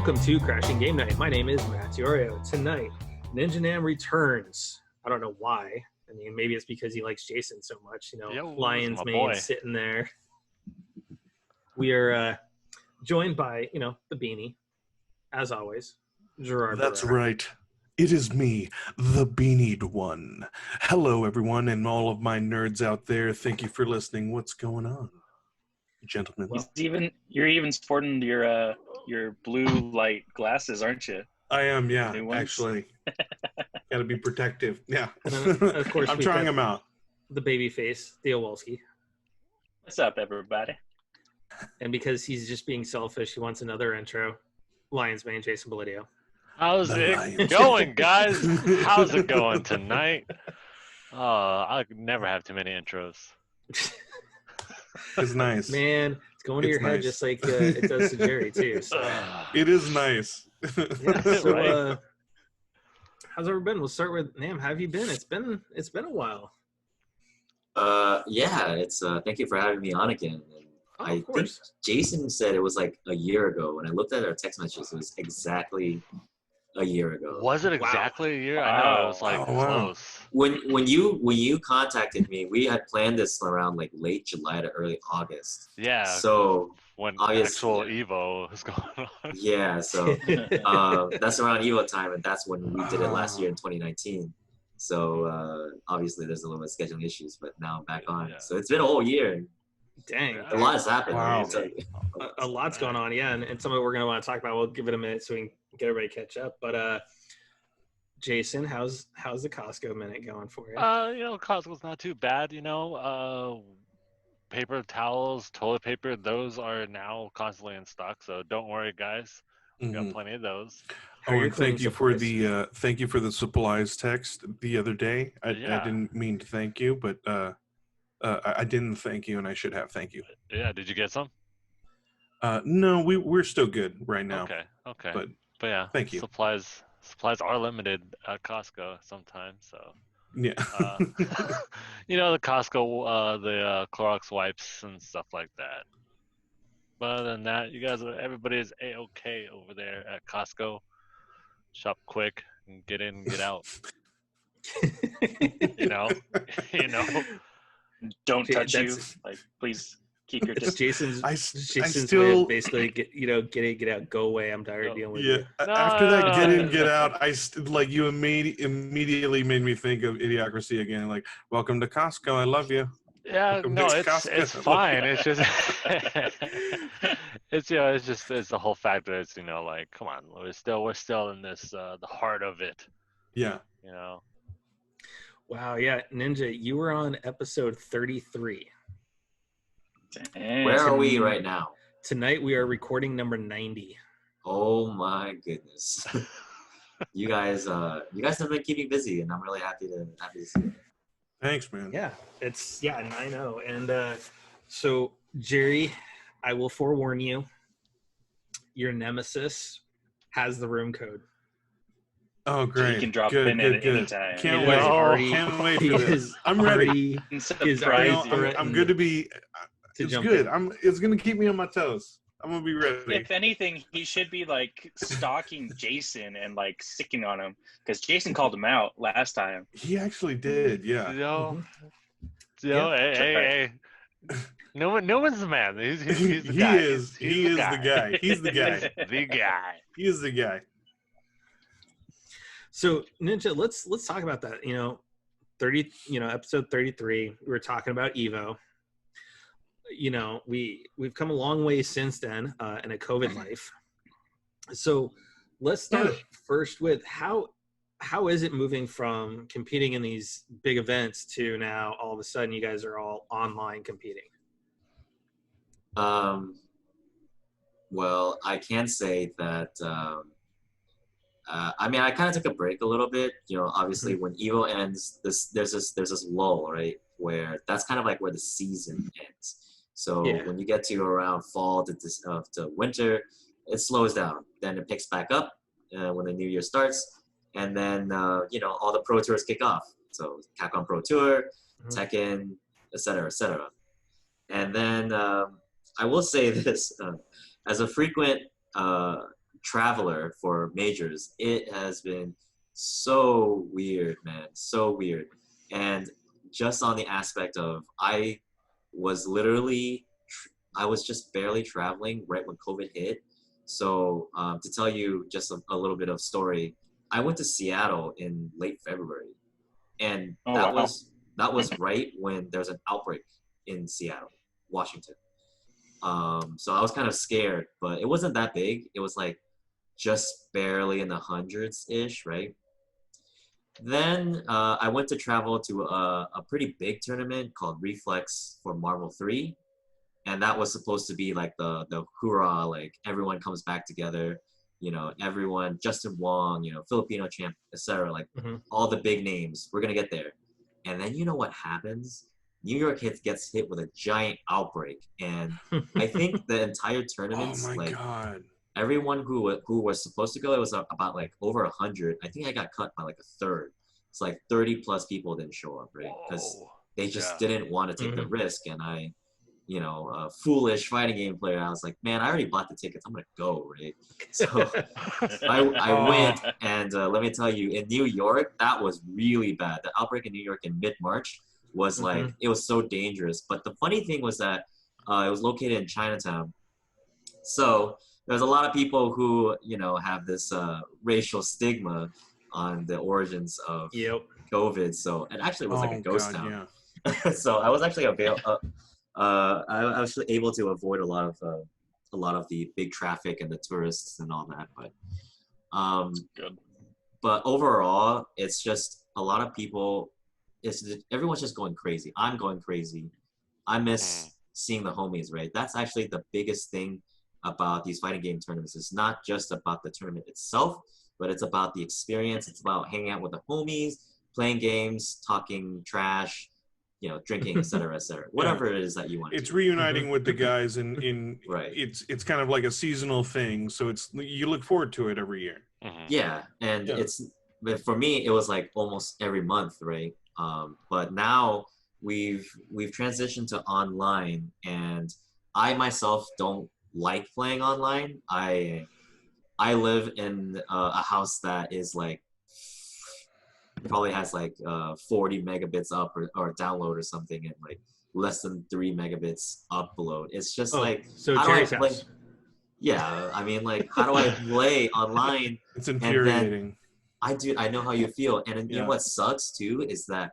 Welcome to Crashing Game Night. My name is Matt Diorio. Tonight, Ninjanam returns. I don't know why. I mean, maybe it's because he likes Jason so much. You know, Yo, Lion's my Mane boy. sitting there. We are joined by, the beanie, as always, Gerard That's Barrera. right. It is me, the Beanied One. Hello, everyone, and all of my nerds out there. Thank you for listening. What's going on, gentlemen? You're even sporting your blue light glasses, aren't you? I am, yeah, New ones? actually. Got to be protective. Yeah. And then, of course, I'm we've trying got them out. The baby face, Theo Wolski. What's up, everybody? And because he's just being selfish, he wants another intro. Lion's Mane, Jason Belidio. How's The it Lions. going, guys? How's it going tonight? I never have too many intros. It's nice. Man, it's going to It's your head nice. just like it does to Jerry, too. So. It is nice. Yeah, so Right. how's everyone been? We'll start with Nam. How have you been? It's been a while. Yeah, it's thank you for having me on again. And Oh, I of think course. Jason said it was like a year ago. When I looked at our text messages, it was exactly a year ago. Was it Wow. exactly a year? I know it was like Oh, wow. close. When you contacted me, we had planned this around like late July to early August. Yeah. So when August, actual yeah. Evo was going on. yeah, so that's around Evo time, and that's when we did it last year in 2019. So obviously there's a little bit of scheduling issues, but now I'm back on. Yeah. So it's been a whole year. Dang. Yeah. A lot has happened. Wow. I'll tell you. A lot's going on, yeah. And some of it we're going to want to talk about. We'll give it a minute so we can get everybody catch up. But Jason, how's the Costco minute going for you? Costco's not too bad, paper towels, toilet paper, those are now constantly in stock, so don't worry, guys. We got Mhm. plenty of those. How Oh, are your and thank you cleaning for supplies? the supplies text the other day. I Yeah. didn't mean to thank you, but I didn't thank you, and I should have. Thank you. Yeah, did you get some? No, we're still good right now. Okay. But But yeah, thank you. Supplies are limited at Costco sometimes, so. Yeah. The Costco, the Clorox wipes and stuff like that. But other than that, everybody is A-okay over there at Costco. Shop quick and get in and get out. you know. Don't touch you. That's- Like, please keep your It's distance. Jason's way of basically get in, get out, go away. I'm tired of dealing with Yeah. you. After that, get in, No. get out. You immediately made me think of Idiocracy again. Like, welcome to Costco. I love you. Yeah, Welcome no, to it's Costco. fine. It's just it's the whole fact that it's like, come on, we're still in this the heart of it. Yeah. Wow, yeah, Ninja, you were on episode 33. Where are we right now? Tonight we are recording number 90. Oh my goodness. You guys have been keeping busy, and I'm really happy to see it. Thanks, man. Yeah, it's 9-0. And so Jerry, I will forewarn you, your nemesis has the room code. Oh, great. You can drop good, in good, at good. any time. Can't He wait. is already- Can't wait he for this. is I'm ready. already- Surprise already you. threatened I'm good to be. to It's jump good. in. It's gonna keep me on my toes. I'm gonna be ready. If anything, he should be like stalking Jason and like sticking on him because Jason called him out last time. He actually did. Yeah. Yeah. Hey. Newman's the man. He's the He guy. is. He is the guy. He's the guy. The guy. He is the guy. So Ninja, let's talk about that. Episode 33, we were talking about Evo. We've come a long way since then in a COVID life. So let's start first with how is it moving from competing in these big events to now all of a sudden you guys are all online competing? Well, I can say that. I kind of took a break a little bit. Obviously, when Evo ends, there's this lull, right? Where that's kind of like where the season ends. So when you get to around fall to winter, it slows down. Then it picks back up when the new year starts, and then all the pro tours kick off. So Capcom Pro Tour, Tekken, etc., etc. And then I will say this: as a frequent traveler for majors, it has been so weird, man, so weird. And just on the aspect of I was literally I was just barely traveling right when COVID hit. So to tell you just a little bit of story, I went to Seattle in late February, and Oh, that wow. was right when there's an outbreak in Seattle, Washington. So I was kind of scared, but it wasn't that big. It was like just barely in the hundreds ish, right? Then I went to travel to a pretty big tournament called Reflex for Marvel 3. And that was supposed to be like the hoorah, like everyone comes back together, you know, everyone, Justin Wong, you know, Filipino champ, etc. Like all the big names, we're gonna get there. And then you know what happens? New York gets hit with a giant outbreak, and I think the entire tournament's Oh my like god. everyone who was supposed to go, it was about like over 100. I think I got cut by like a third. It's like 30 plus people didn't show up, right? Because they just didn't want to take the risk, and I, you know, a foolish fighting game player, I was like, man, I already bought the tickets. I'm gonna go, right? So I went, and let me tell you, in New York, that was really bad. The outbreak in New York in mid-March was like, it was so dangerous. But the funny thing was that it was located in Chinatown. So there's a lot of people who, you know, have this racial stigma on the origins of COVID. So it actually was like a ghost town. Yeah. So I was actually I was able to avoid a lot of the big traffic and the tourists and all that. But Good. But overall, it's just a lot of people. Everyone's just going crazy. I'm going crazy. I miss seeing the homies, right? That's actually the biggest thing about these fighting game tournaments. It's not just about the tournament itself, but it's about the experience. It's about hanging out with the homies, playing games, talking trash, you know, drinking, etc., etc. Whatever it is that you want. It's reuniting with the guys in right. It's kind of like a seasonal thing, so you look forward to it every year. Yeah, and but for me, it was like almost every month, right? But now we've transitioned to online, and I myself don't like playing online. I live in a house that is like probably has like 40 megabits up or download or something, and like less than 3 megabits upload. It's just like, so how do I Jerry's play? house. Yeah, I mean, like, how do I play online? It's infuriating. And then I know how you feel, and you know what sucks too is that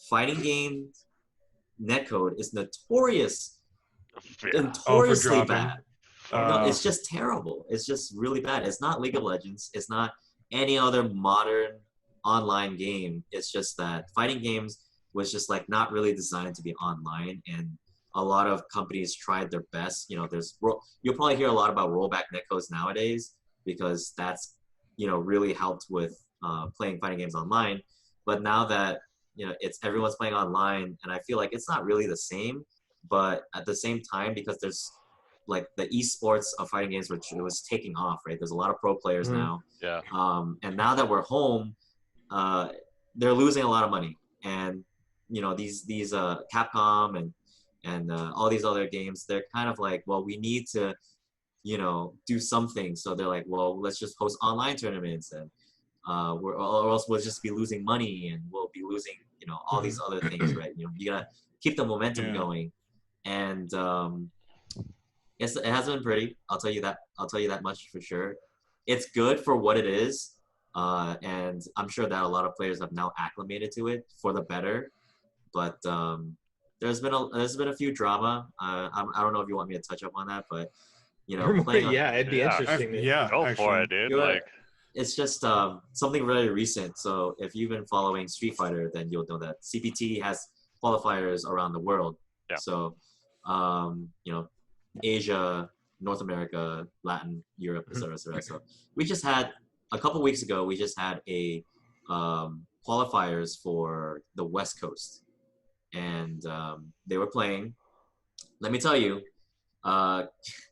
fighting game netcode is notoriously bad. No, it's just terrible. It's just really bad. It's not League of Legends. It's not any other modern online game. It's just that fighting games was just like not really designed to be online, and a lot of companies tried their best. You know, you'll probably hear a lot about rollback netcodes nowadays because that's, you know, really helped with playing fighting games online. But now that, you know, everyone's playing online, and I feel like it's not really the same. But at the same time, because there's like the esports of fighting games, which it was taking off, right? There's a lot of pro players now. Yeah. And now that we're home, they're losing a lot of money, and you know, these Capcom and all these other games, they're kind of like, well, we need to, you know, do something. So they're like, well, let's just host online tournaments, and or else we'll just be losing money, and we'll be losing, you know, all these other things, right? You know, you gotta keep the momentum going, and it hasn't been pretty. I'll tell you that much for sure. It's good for what it is, and I'm sure that a lot of players have now acclimated to it for the better. But there's been a few drama. I don't know if you want me to touch up on that, but you know, it'd be interesting. Go for it, dude. Like, it's just something really recent. So if you've been following Street Fighter, then you'll know that CPT has qualifiers around the world. Yeah. So you know, Asia, North America, Latin, Europe, etc., etc. So we just had a couple weeks ago. We just had a qualifiers for the West Coast, and they were playing. Let me tell you,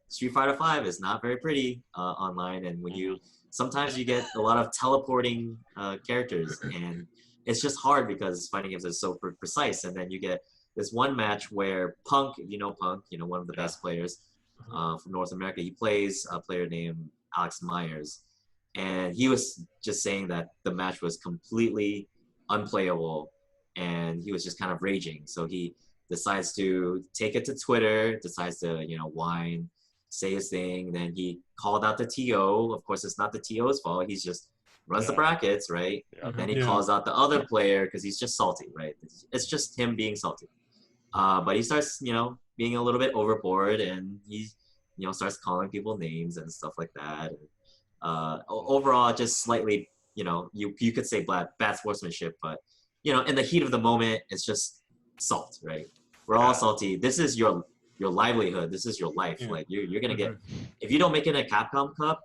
Street Fighter V is not very pretty online, and when sometimes you get a lot of teleporting characters, and it's just hard because fighting games are so precise. And then you get this one match where Punk, if you know Punk, you know, one of the best players from North America, he plays a player named Alex Myers, and he was just saying that the match was completely unplayable, and he was just kind of raging. So he decides to take it to Twitter, decides to whine, say his thing. Then he called out the TO. Of course, it's not the TO's fault. He's just runs the brackets, right? Yeah. Then he calls out the other player because he's just salty, right? It's just him being salty. But he starts, being a little bit overboard, and he, starts calling people names and stuff like that. Overall, just slightly, you could say bad sportsmanship, but in the heat of the moment, it's just salt, right? We're all salty. This is your livelihood. This is your life. Yeah. Like you're gonna get, if you don't make it in a Capcom Cup,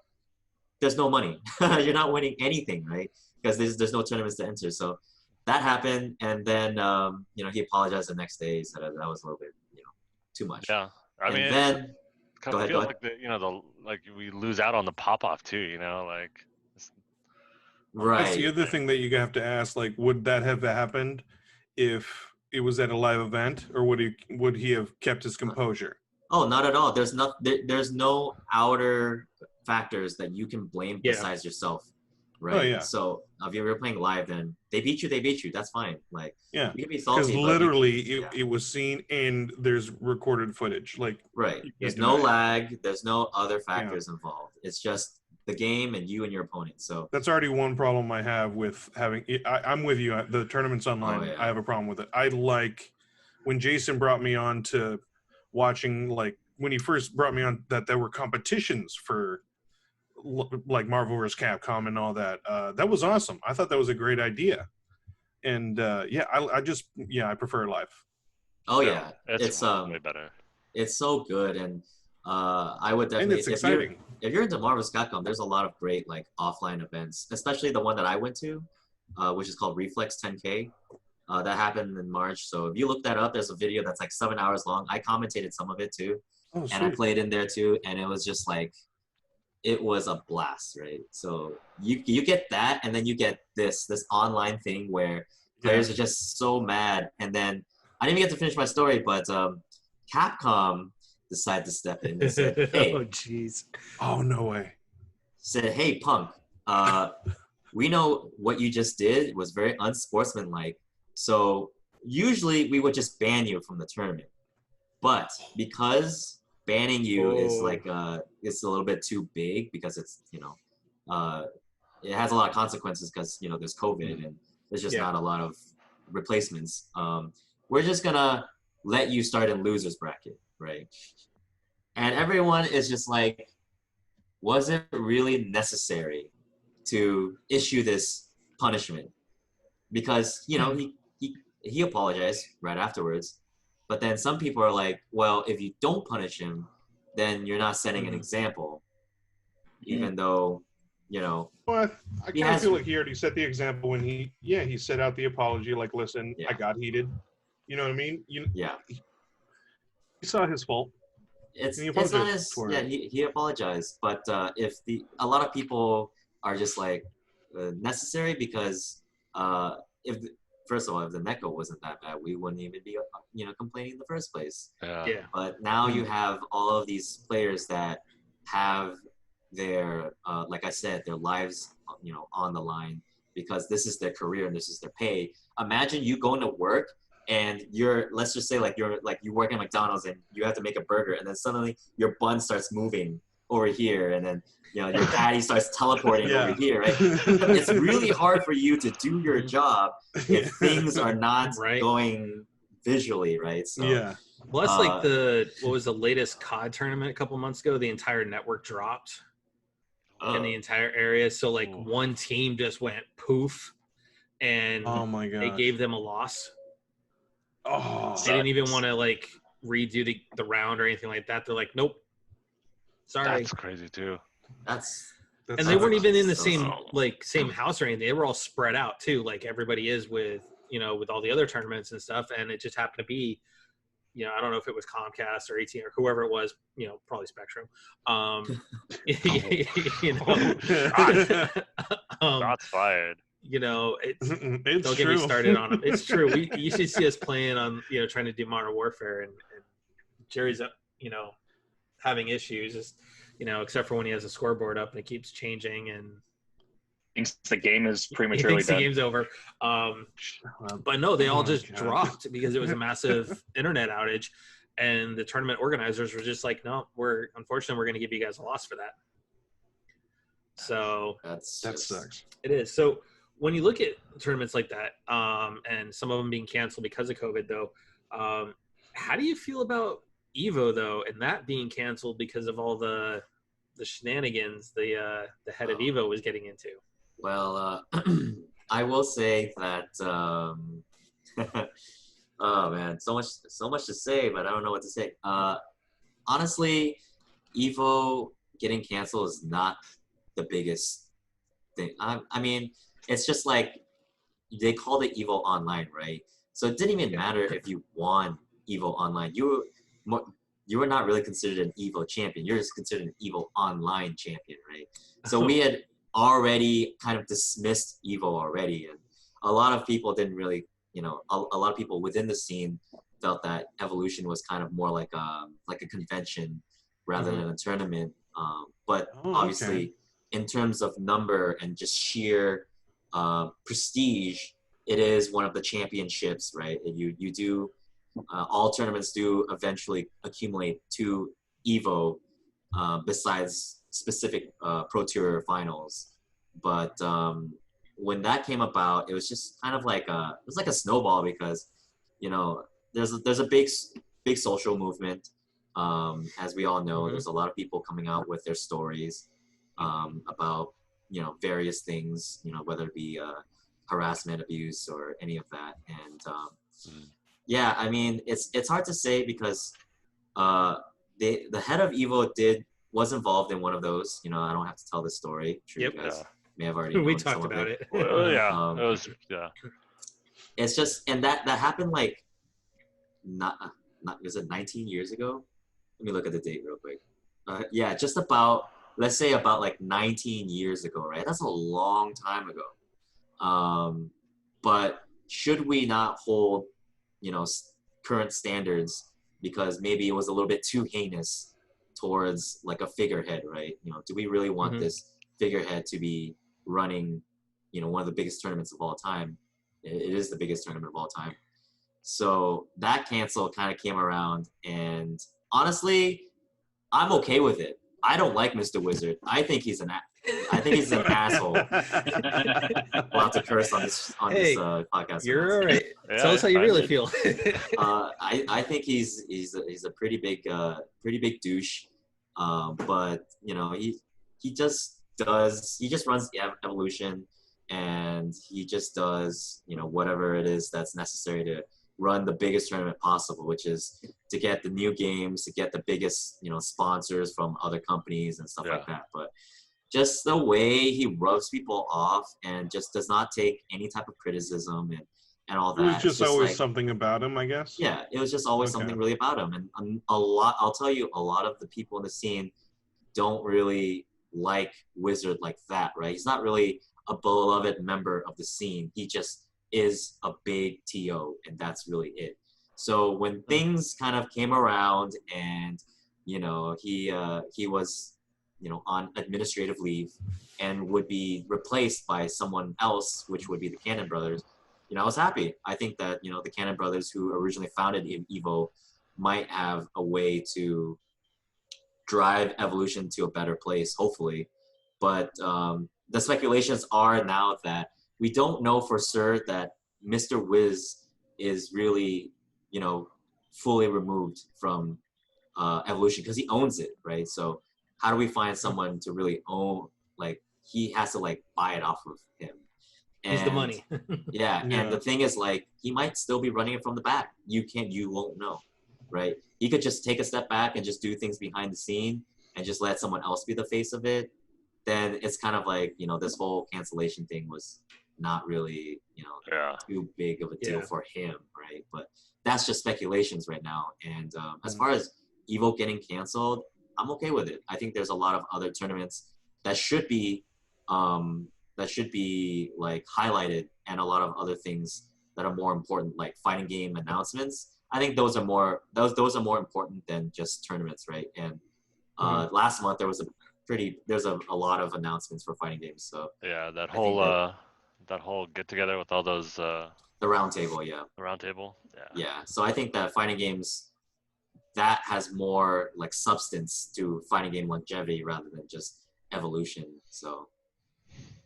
there's no money. You're not winning anything, right? Because there's no tournaments to enter. So that happened, and then he apologized the next day. He said that was a little bit too much. Yeah, I mean, then kind of feels like like we lose out on the pop off too. Like. Right. That's the other thing that you have to ask. Like, would that have happened if it was at a live event, or would he have kept his composure? Oh, not at all. There's no outer factors that you can blame besides yourself, right? Oh, yeah. So if you were playing live, then they beat you. That's fine. Like, yeah, you can be salty. Because literally, it was seen, and there's recorded footage. Like, right. There's no lag. There's no other factors involved. It's just the game and you and your opponent. So that's already one problem I have with having. I'm with you. The tournaments online, I have a problem with it. I like when Jason brought me on to watching, like when he first brought me on, that there were competitions for like Marvel vs. Capcom and all that. That was awesome. I thought that was a great idea. And I prefer live. Oh yeah, it's way better. It's so good, and I would definitely. And it's exciting. If you're into Marvel vs. Capcom, there's a lot of great like offline events, especially the one that I went to, which is called Reflex 10K. That happened in March. So if you look that up, there's a video that's like 7 hours long. I commentated some of it too, and I played in there too, and it was just like, it was a blast, right? So you get that, and then you get this online thing where players are just so mad. And then I didn't even get to finish my story, but Capcom decided to step in and said, "Hey, oh jeez, oh no way," said, "Hey, Punk, we know what you just did was very unsportsmanlike. So usually we would just ban you from the tournament, but because banning you is like it's a little bit too big because it's it has a lot of consequences because there's COVID and there's just not a lot of replacements. We're just gonna let you start in losers bracket, right?" And everyone is just like, was it really necessary to issue this punishment? Because he apologized right afterwards. But then some people are like, well, if you don't punish him, then you're not setting an example. Even though, Well, I kind of feel like he already set the example when he set out the apology. Like, listen, I got heated. You know what I mean? He saw his fault. It's not his. Yeah, he apologized. But if a lot of people are just like necessary because first of all, if the netcode wasn't that bad, we wouldn't even be complaining in the first place. Yeah. But now you have all of these players that have their like I said, their lives on the line because this is their career and this is their pay. Imagine you going to work and let's just say you work at McDonald's and you have to make a burger and then suddenly your bun starts moving over here and then your patty starts teleporting over here, right? It's really hard for you to do your job if things are not going visually, right? So well, that's like what was the latest COD tournament a couple months ago? The entire network dropped in the entire area. So like one team just went poof and oh my god, they gave them a loss. Oh, they didn't even want to like redo the round or anything like that. They're like, nope, sorry. That's crazy too. And they weren't even in the same house or anything. They were all spread out too, like everybody is with with all the other tournaments and stuff. And it just happened to be, I don't know if it was Comcast or AT&T or whoever it was, probably Spectrum. Shots fired. Don't get me started on them. It's true. You should see us playing on, trying to do Modern Warfare, and Jerry's, having issues. except for when he has a scoreboard up and it keeps changing and thinks the game is he prematurely thinks done. the game's over. But no, they all just dropped because it was a massive internet outage, and the tournament organizers were just like, no, unfortunately we're going to give you guys a loss for that. So that sucks. It is. So when you look at tournaments like that, and some of them being canceled because of COVID, though, how do you feel about Evo though, and that being canceled because of all the shenanigans the head of Evo was getting into? Well, I will say that. Oh man, so much to say, but I don't know what to say. Honestly, Evo getting canceled is not the biggest thing. I mean, it's just like they called it Evo Online, right? So it didn't even matter if you won Evo Online. You were not really considered an Evo champion. You're just considered an Evo Online champion, right? So we had already kind of dismissed Evo already, and a lot of people didn't really, a lot of people within the scene felt that Evolution was kind of more like a convention rather than a tournament. But obviously, in terms of number and just sheer prestige, it is one of the championships, right? You do all tournaments do eventually accumulate to Evo, besides specific Pro Tour finals. But when that came about, it was just kind of like a snowball because there's a big social movement. As we all know, there's a lot of people coming out with their stories about various things, whether it be harassment, abuse, or any of that. And yeah, I mean, it's hard to say because the head of Evo was involved in one of those. I don't have to tell the story. I'm sure you guys may have already. We talked about it. Well, yeah, it was It's just, and that happened like not was it 19 years ago? Let me look at the date real quick. Yeah, just about, let's say about like 19 years ago, right? That's a long time ago. But should we not hold, current standards because maybe it was a little bit too heinous towards like a figurehead, right? Do we really want this figurehead to be running, one of the biggest tournaments of all time? It is the biggest tournament of all time. So that cancel kind of came around, and honestly, I'm okay with it. I don't like Mr. Wizard. I think he's an asshole. We'll have to curse on this podcast. You're all right. Tell us how you really feel. I think he's a pretty big douche. But he just runs Evolution, and he just does whatever it is that's necessary to run the biggest tournament possible, which is to get the new games, to get the biggest sponsors from other companies and stuff like that. But just the way he rubs people off and just does not take any type of criticism and all that. It was just always something about him, I guess. Yeah, it was just always something really about him. And I'll tell you, a lot of the people in the scene don't really like Wizard like that, right? He's not really a beloved member of the scene. He just is a big TO, and that's really it. So when things kind of came around and he was on administrative leave and would be replaced by someone else, which would be the Cannon Brothers, I was happy. I think that the Cannon Brothers, who originally founded Evo, might have a way to drive Evolution to a better place, hopefully. But the speculations are now that we don't know for sure that Mr. Wiz is really, fully removed from Evolution because he owns it, right? So how do we find someone to really own, like, he has to, like, buy it off of him. And, he's the money. yeah, and the thing is, like, he might still be running it from the back. You won't know, right? He could just take a step back and just do things behind the scene and just let someone else be the face of it. Then it's kind of like, this whole cancellation thing was not really, too big of a deal for him, right? But that's just speculations right now. And as far as Evo getting canceled, I'm okay with it. I think there's a lot of other tournaments that should be like highlighted, and a lot of other things that are more important, like fighting game announcements. I think those are more important than just tournaments, right? And Last month there was a lot of announcements for fighting games. So Yeah, that I think whole get together with all those the round table, yeah. the round table. Yeah. Yeah. So I think that fighting games that has more like substance to fighting game longevity rather than just evolution. So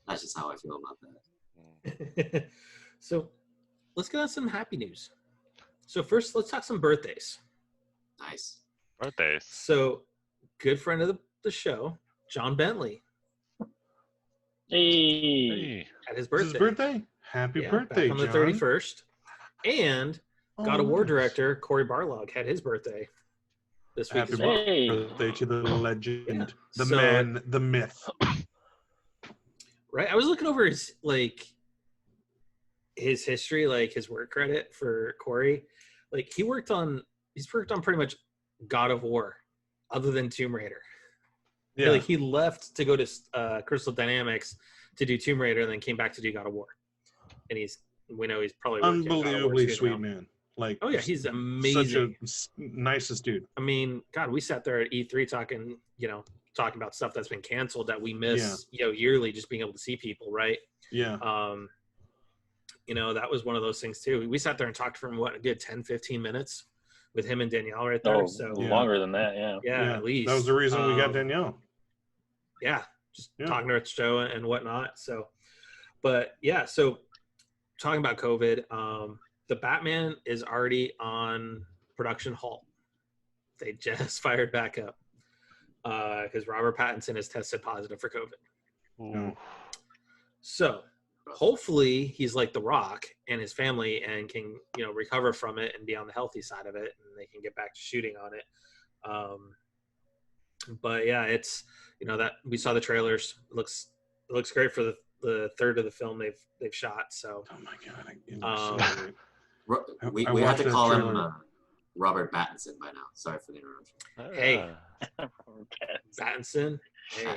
that's just how I feel about that. So let's get on some happy news. So first, let's talk some birthdays. Nice. Birthdays. So good friend of the show, John Bentley, Hey. had his It's birthday. his birthday? Happy Yeah, birthday, back on the John. 31st. And God of War nice. director Cory Barlog had his birthday this week Happy as well. Hey. birthday to the legend, Yeah. the So- man, the myth. Right? I was looking over his history, like his work credit for Cory. Like he's worked on pretty much God of War, other than Tomb Raider. Yeah. Like he left to go to Crystal Dynamics to do Tomb Raider, and then came back to do God of War. And we know he's probably working at God of War Unbelievably too sweet now. man. Like, Oh yeah, he's such amazing. a nicest dude. I mean, God, we sat there at E3 talking about stuff that's been canceled that we miss, yearly, just being able to see people, right? Yeah. That was one of those things too. We sat there and talked for a good 10, 15 minutes with him and Danielle right there. Oh, So longer than that, yeah. yeah, at least That was the reason we got Danielle. Yeah, just Yeah. talking to her at the show and whatnot. So, but yeah, so talking about COVID, the Batman is already on production halt. They just fired back up because Robert Pattinson has tested positive for COVID. Ooh. So hopefully he's like The Rock and his family and can recover from it and be on the healthy side of it, and they can get back to shooting on it. But yeah, it's that we saw the trailers. It looks great for the third of the film they've shot. So Oh my god, it looks so great. We I have watched to that call him trailer. Robert Pattinson by now. Sorry for the interruption. Hey. Pattinson, hey,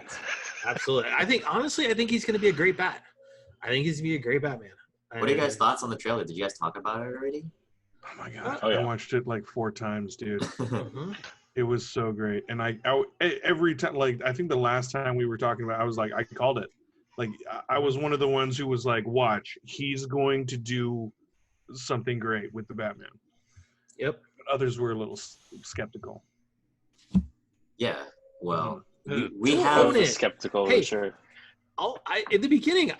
absolutely. I think he's going to be a great Bat. I think he's going to be a great Batman. What are you guys' thoughts on the trailer? Did you guys talk about it already? Oh my god, Oh, yeah. I watched it like 4 times, dude. Mhm. It was so great, and every time, like I think the last time we were talking about, I was like, I called it. Like I was one of the ones who was like, watch, he's going to do something great with the Batman. Yep. But others were a little skeptical. Yeah. Well, we Don't have own it. Skeptical, Hey. sure. In the beginning,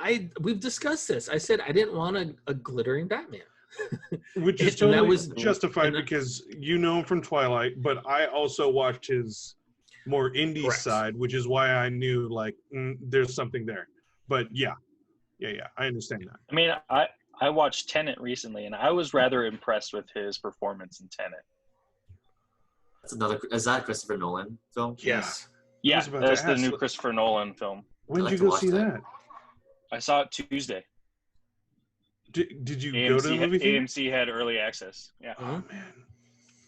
we've discussed this. I said I didn't want a glittering Batman. Which is And that totally was- justified and that- because you know him from Twilight, but I also watched his more indie Correct. side, which is why I knew like there's something there. But yeah, I understand that. I mean, I watched Tenet recently, and I was rather impressed with his performance in Tenet. is that a Christopher Nolan film? Yes. Yeah, was about to that's the ask. new Christopher Nolan film. When I'd did like you to go watch see that. that? I saw it Tuesday. Did you go to the movie theater? AMC had early access. Yeah. Oh man,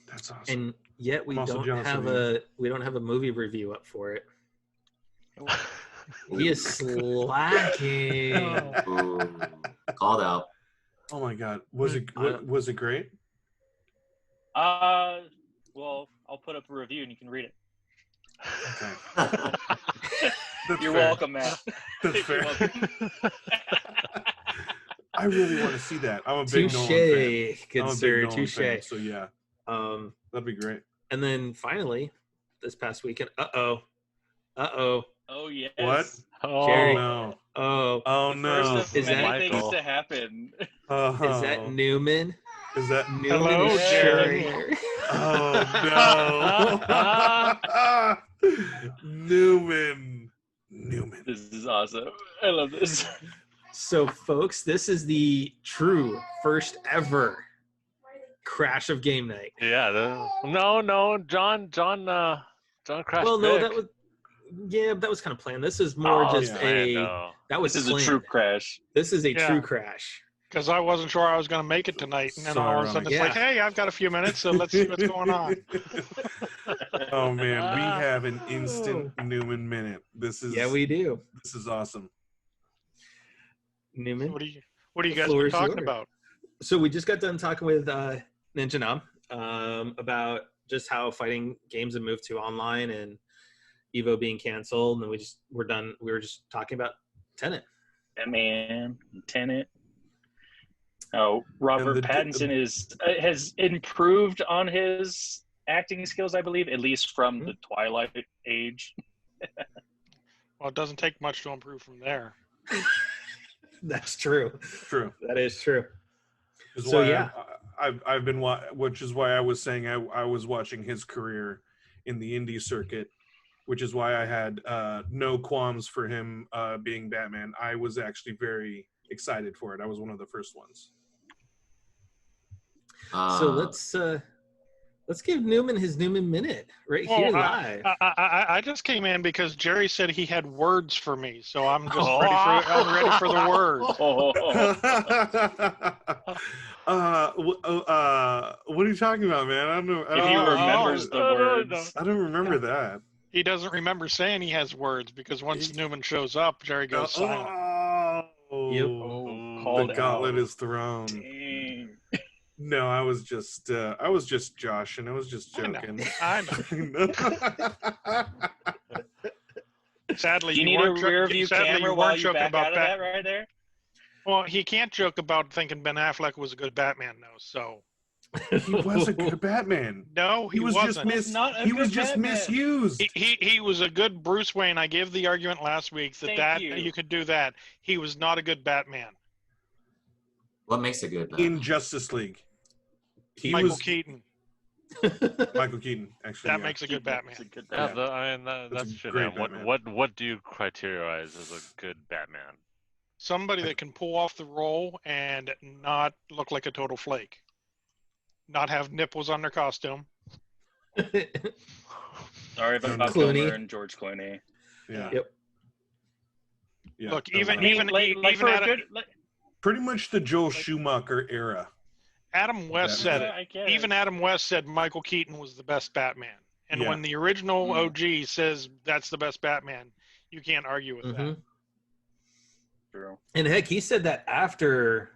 that's awesome. And yet we I'm also don't jealous have of a movie review up for it. He is slacking. Ooh, called out. Oh my god, was it great? Well, I'll put up a review and you can read it. Okay, that's You're fair. welcome, Matt. That's You're fair. welcome. I really want to see that. I'm a big Touche, Nolan fan. good I'm a big sir. Nolan Touche. fan, so yeah, Um, that'd be great. and then finally, this past weekend. Uh oh. Oh yes. What? Oh, Jerry. No. Oh. Oh First no. of Is many that- things Michael? to happen. Is that Newman? Is that? Newman Hello, is Jerry. sharing. Oh no. Newman. This is awesome. I love this. So, folks, this is the true first ever crash of game night. yeah. No, John crashed. Well, no, big. that was kind of planned. This is more Oh, just man, no. that was This is a planned. true crash. This is a Yeah. true crash. Because I wasn't sure I was going to make it tonight, and then So all of a sudden it's ironic. like, hey, I've got a few minutes, so let's see what's going on. Oh man, we have an instant Newman minute. This is Yeah, we do. This is awesome. Newman. What are you The guys floor been is talking yours. about? So we just got done talking with Ninjanam about just how fighting games have moved to online and Evo being canceled, and then we're done. We were just talking about Tenet. Batman, Tenet. Oh, Robert Pattinson has improved on his acting skills, I believe, at least from the Twilight age. Well, it doesn't take much to improve from there. That's true. True. That is true. So yeah, I've been which is why I was saying I was watching his career in the indie circuit, which is why I had no qualms for him being Batman. I was actually very excited for it. I was one of the first ones. So let's give Newman his Newman minute here live. I just came in because Jerry said he had words for me, so I'm just ready for the words. What are you talking about, man? I don't know. If he remembers the words. I don't remember that. He doesn't remember saying he has words because once Newman shows up, Jerry goes silent. The gauntlet is thrown. Dang. No, I was just Josh, and I was just joking. I know. Sadly, you need a rear view camera while you back out of that right there. Well, he can't joke about thinking Ben Affleck was a good Batman, though. So he was a good Batman. No, he wasn't. He was just misused. He was a good Bruce Wayne. I gave the argument last week that you could do that. He was not a good Batman. What makes a good Batman? In Justice League? Michael Keaton. Michael Keaton, actually. That makes a good Batman. That's true. What do you criterize as a good Batman? Somebody that can pull off the role and not look like a total flake. Not have nipples on their costume. Sorry about Kilmer and George Clooney. Yeah. Yep. Yeah. Look, pretty much the Joel Schumacher era. Adam West said it. Even Adam West said Michael Keaton was the best Batman. And when the original OG says that's the best Batman, you can't argue with that. True. And heck, he said that after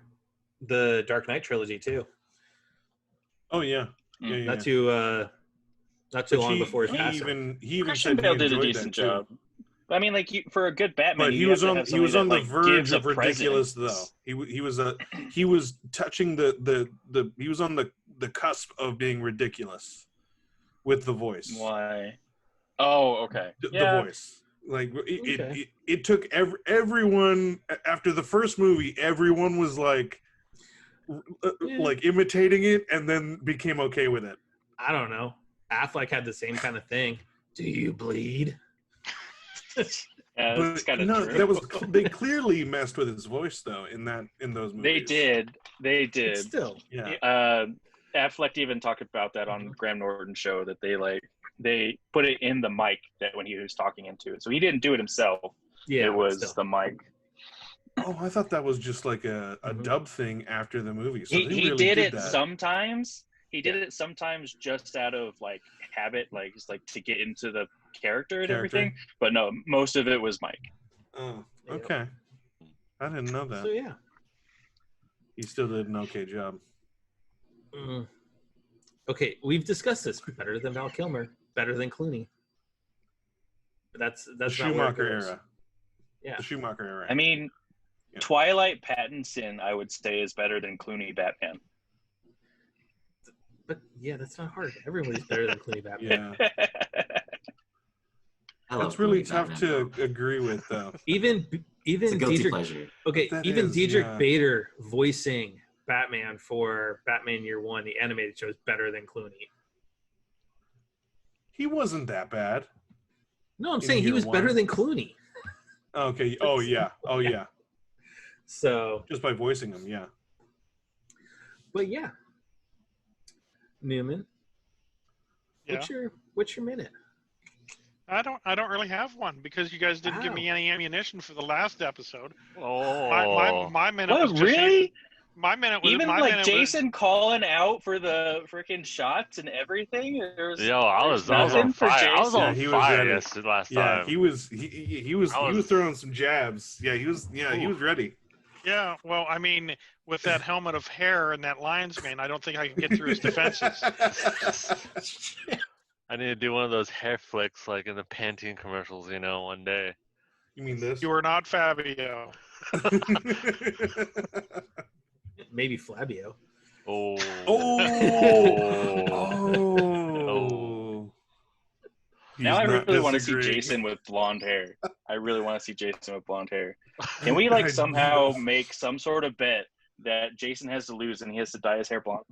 the Dark Knight trilogy too. Oh yeah. Not too long before his passing. He even Christian said Bale he did a enjoyed decent that job. I mean, for a good Batman, but he was on the verge of ridiculous, though. He was touching he was on the cusp of being ridiculous with the voice. Why? Oh, okay. The voice, like it took everyone after the first movie. Everyone was like imitating it, and then became okay with it. I don't know. Affleck had the same kind of thing. Do you bleed? That's kind of true. They clearly messed with his voice though in those movies. They did. But still, Affleck even talked about that on Graham Norton's show that they put it in the mic that when he was talking into it, so he didn't do it himself. Yeah, it was the mic. Oh, I thought that was just like a dub thing after the movie. So he did it sometimes. He did it sometimes just out of like habit, like just like to get into the character and everything. But no, most of it was Mike. Oh, okay. I didn't know that. So yeah, he still did an okay job. Okay, we've discussed this. Better than Val Kilmer. Better than Clooney. But that's the Schumacher era. Yeah, the Schumacher era. I mean, Twilight Pattinson, I would say, is better than Clooney Batman. But yeah, that's not hard. Everybody's better than Clooney Batman. Yeah. That's really tough to agree with, though. Even it's a guilty Diedrich, pleasure. Okay, Diedrich Bader voicing Batman for Batman Year One, the animated show, is better than Clooney. He wasn't that bad. No, I'm saying he was better than Clooney. Okay. Oh yeah. So just by voicing him, yeah. But yeah, Newman. Yeah. What's your minute? I don't really have one because you guys didn't give me any ammunition for the last episode. Oh, my minute was just really? My minute was even like Jason calling out for the freaking shots and everything. I was on fire. I was on fire last time. He was throwing some jabs. Yeah, he was ready. Yeah, well, I mean, with that helmet of hair and that lion's mane, I don't think I can get through his defenses. I need to do one of those hair flicks like in the Pantene commercials, one day. You mean this? You are not Fabio. Maybe Flabio. Oh. Oh. Now I really want to see Jason with blonde hair. I really want to see Jason with blonde hair. Can we somehow make some sort of bet that Jason has to lose and he has to dye his hair blonde?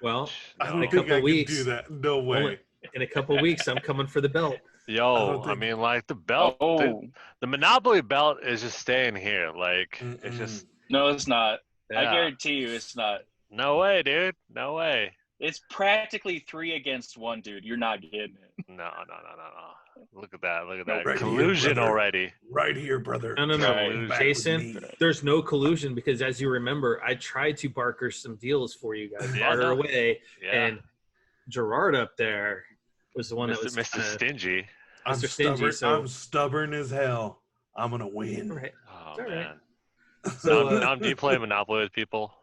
Well, I don't think I can do that. No way. In a couple of weeks, I'm coming for the belt. Yo, I mean, like the belt, the Monopoly belt is just staying here. Like, it's just. No, it's not. Yeah. I guarantee you it's not. No way, dude. No way. It's practically 3 against 1, dude. You're not getting it. No. Look at that. Right collusion here, already. Right here, brother. No. Jason, there's no collusion because, as you remember, I tried to barter some deals for you guys. Barter away. Yeah. And Gerard up there was the one that was Mr. Stingy. I'm Stingy. I'm stubborn as hell. I'm going to win. Right. Oh, man. Right. So, do you play Monopoly with people?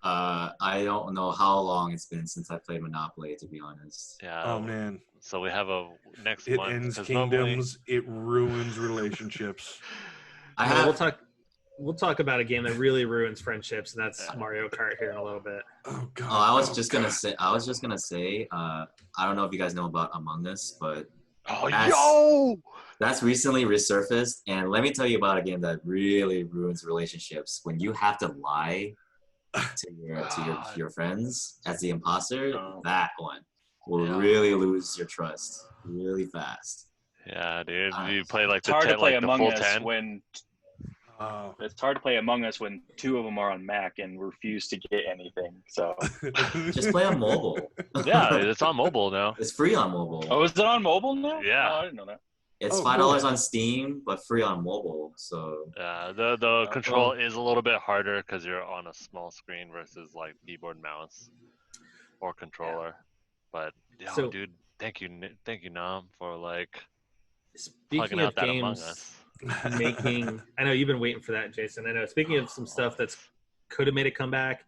I don't know how long it's been since I played Monopoly, to be honest. Yeah. Oh man. So we have a next it month. It ends kingdoms. It ruins relationships. We'll talk about a game that really ruins friendships, and that's Mario Kart here in a little bit. Oh god. I was just gonna say. I don't know if you guys know about Among Us, but that's recently resurfaced. And let me tell you about a game that really ruins relationships. When you have to lie to your friends as the imposter, that one will really lose your trust really fast. Yeah, dude. You play like it's hard to play Among Us 10? when it's hard to play Among Us when 2 of them are on Mac and refuse to get anything. So just play on mobile. Yeah, it's on mobile now. It's free on mobile. Oh, is it on mobile now? Yeah. Oh, I didn't know that. It's $5 on Steam, but free on mobile. So the control is a little bit harder because you're on a small screen versus like keyboard, mouse, or controller. But dude, thank you, Nam, for plugging out that Among Us. I know you've been waiting for that, Jason. I know. Speaking of some stuff that's could have made a comeback,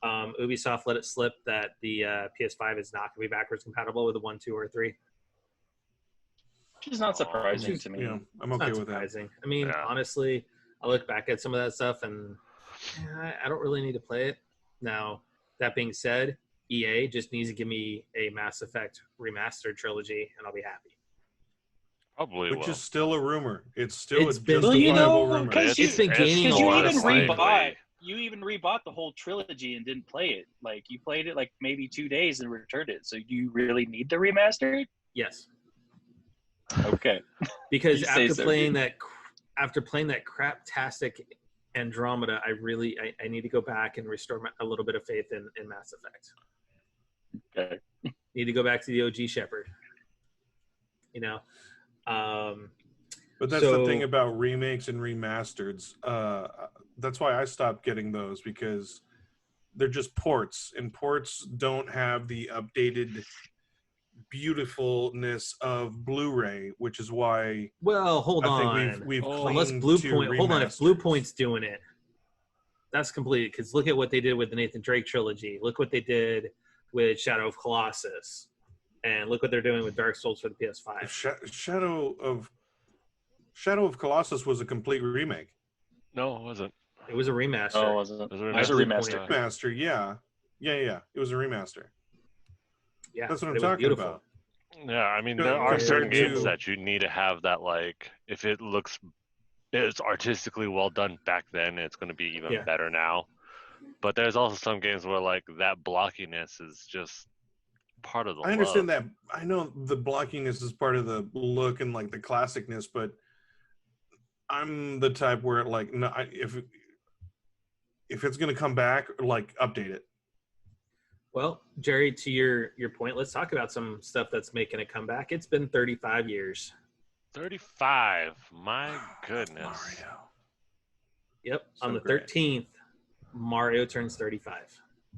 Ubisoft let it slip that the PS5 is not going to be backwards compatible with the 1, 2, or 3. Which is not surprising to me. Yeah, I'm okay with that. I mean, honestly, I look back at some of that stuff and I don't really need to play it. Now, that being said, EA just needs to give me a Mass Effect remastered trilogy and I'll be happy. Probably Which is still a rumor. It's been rumor. It's been gaining a lot of hype. You even rebought the whole trilogy and didn't play it. Like, you played it maybe 2 days and returned it. So you really need the remastered? Yes. Okay. Because after playing that craptastic Andromeda, I need to go back and restore a little bit of faith in Mass Effect. Okay. Need to go back to the OG Shepard. But that's the thing about remakes and remasters. That's why I stopped getting those, because they're just ports, and ports don't have the updated beautifulness of Blu-ray, which is why. Well, hold on. I think we've unless Bluepoint. Hold on, if Bluepoint's doing it, that's complete. Because look at what they did with the Nathan Drake trilogy. Look what they did with Shadow of Colossus, and look what they're doing with Dark Souls for the PS5. Shadow of Colossus was a complete remake. No, it wasn't. It was a remaster. Oh, it wasn't. It was a remaster. Remaster, yeah. It was a remaster. Yeah, that's what I'm talking about. Yeah, I mean, there are certain games that you need to have that, if it's artistically well done back then, it's going to be even better now. But there's also some games where, that blockiness is just part of the I understand that. I know the blockiness is part of the look and, the classicness, but I'm the type where, no, if it's going to come back, update it. Well, Jerry, to your point, let's talk about some stuff that's making a comeback. It's been 35 years. 35. My goodness. Mario. Yep. So on the 13th, Mario turns 35.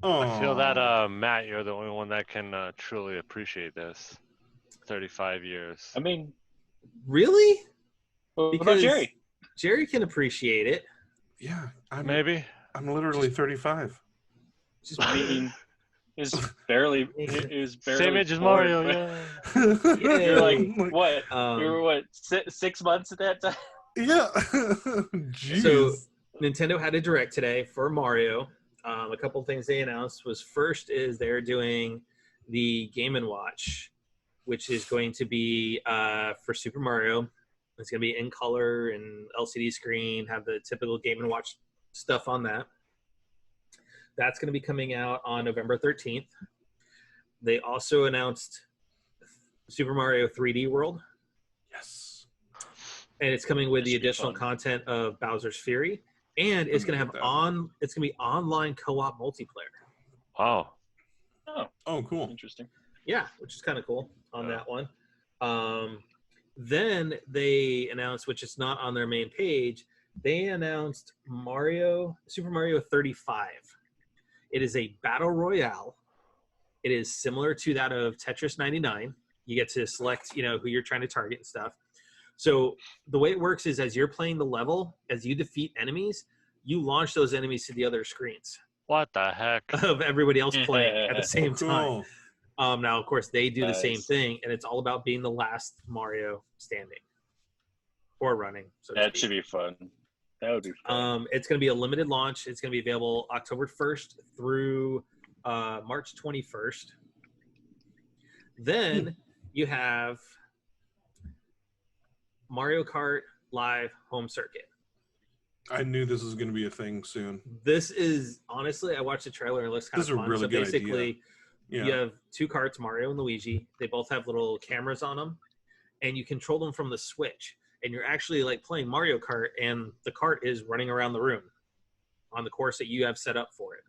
Oh. I feel that, Matt, you're the only one that can truly appreciate this. 35 years. I mean, really? What about Jerry? Jerry can appreciate it. Yeah. Maybe. I'm literally 35. Just Is barely. It was barely. Same age as born, Mario. but- Yeah. You're like what? You were Um, what? 6 months at that time. Yeah. Jeez. so Nintendo had a direct today for Mario. A couple of things they announced was first is they're doing the Game & Watch, which is going to be for Super Mario. It's going to be in color and LCD screen, have the typical Game & Watch stuff on that. That's going to be coming out on November 13th. They also announced Super Mario 3D World. Yes. And it's coming with That the should be additional fun. content of Bowser's Fury. And it's going to have it's going to be online co-op multiplayer. Oh. Oh, cool. Interesting. Yeah, which is kind of cool on that one. Then they announced, which is not on their main page, they announced Super Mario 35. It is a battle royale. It is similar to that of Tetris 99. You get to select, who you're trying to target and stuff. So the way it works is as you're playing the level, as you defeat enemies, you launch those enemies to the other screens What the heck? of everybody else playing at the same time. Cool. Now, of course, they do the same Nice. thing, and it's all about being the last Mario standing or running. So to That speak. should be fun. That would be fun. It's going to be a limited launch. It's going to be available October 1st through March 21st. Then you have Mario Kart Live Home Circuit. I knew this was going to be a thing soon. This is, honestly, I watched the trailer and it looks kind This of is a fun. really So good basically, idea. Yeah. you have two carts, Mario and Luigi. They both have little cameras on them, and you control them from the Switch. And you're actually like playing Mario Kart, and the cart is running around the room on the course that you have set up for it.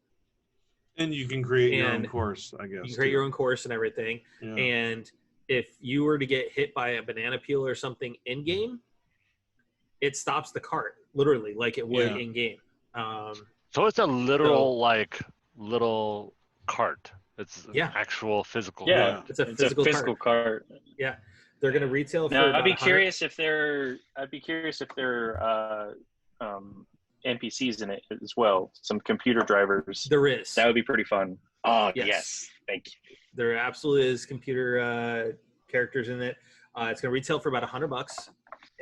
And you can create your own And course, I guess. You can create your own course and everything. Yeah. And if you were to get hit by a banana peel or something in game, it stops the cart literally like it would in game. So it's a literal little cart. It's an actual physical. Yeah, it's a physical cart. Yeah, they're going to retail for. Now, about I'd be 100. curious if there NPCs in it as well. Some computer drivers. There is. That would be pretty fun. Oh Yes. yes, thank you. There absolutely is computer characters in it. It's going to retail for about $100,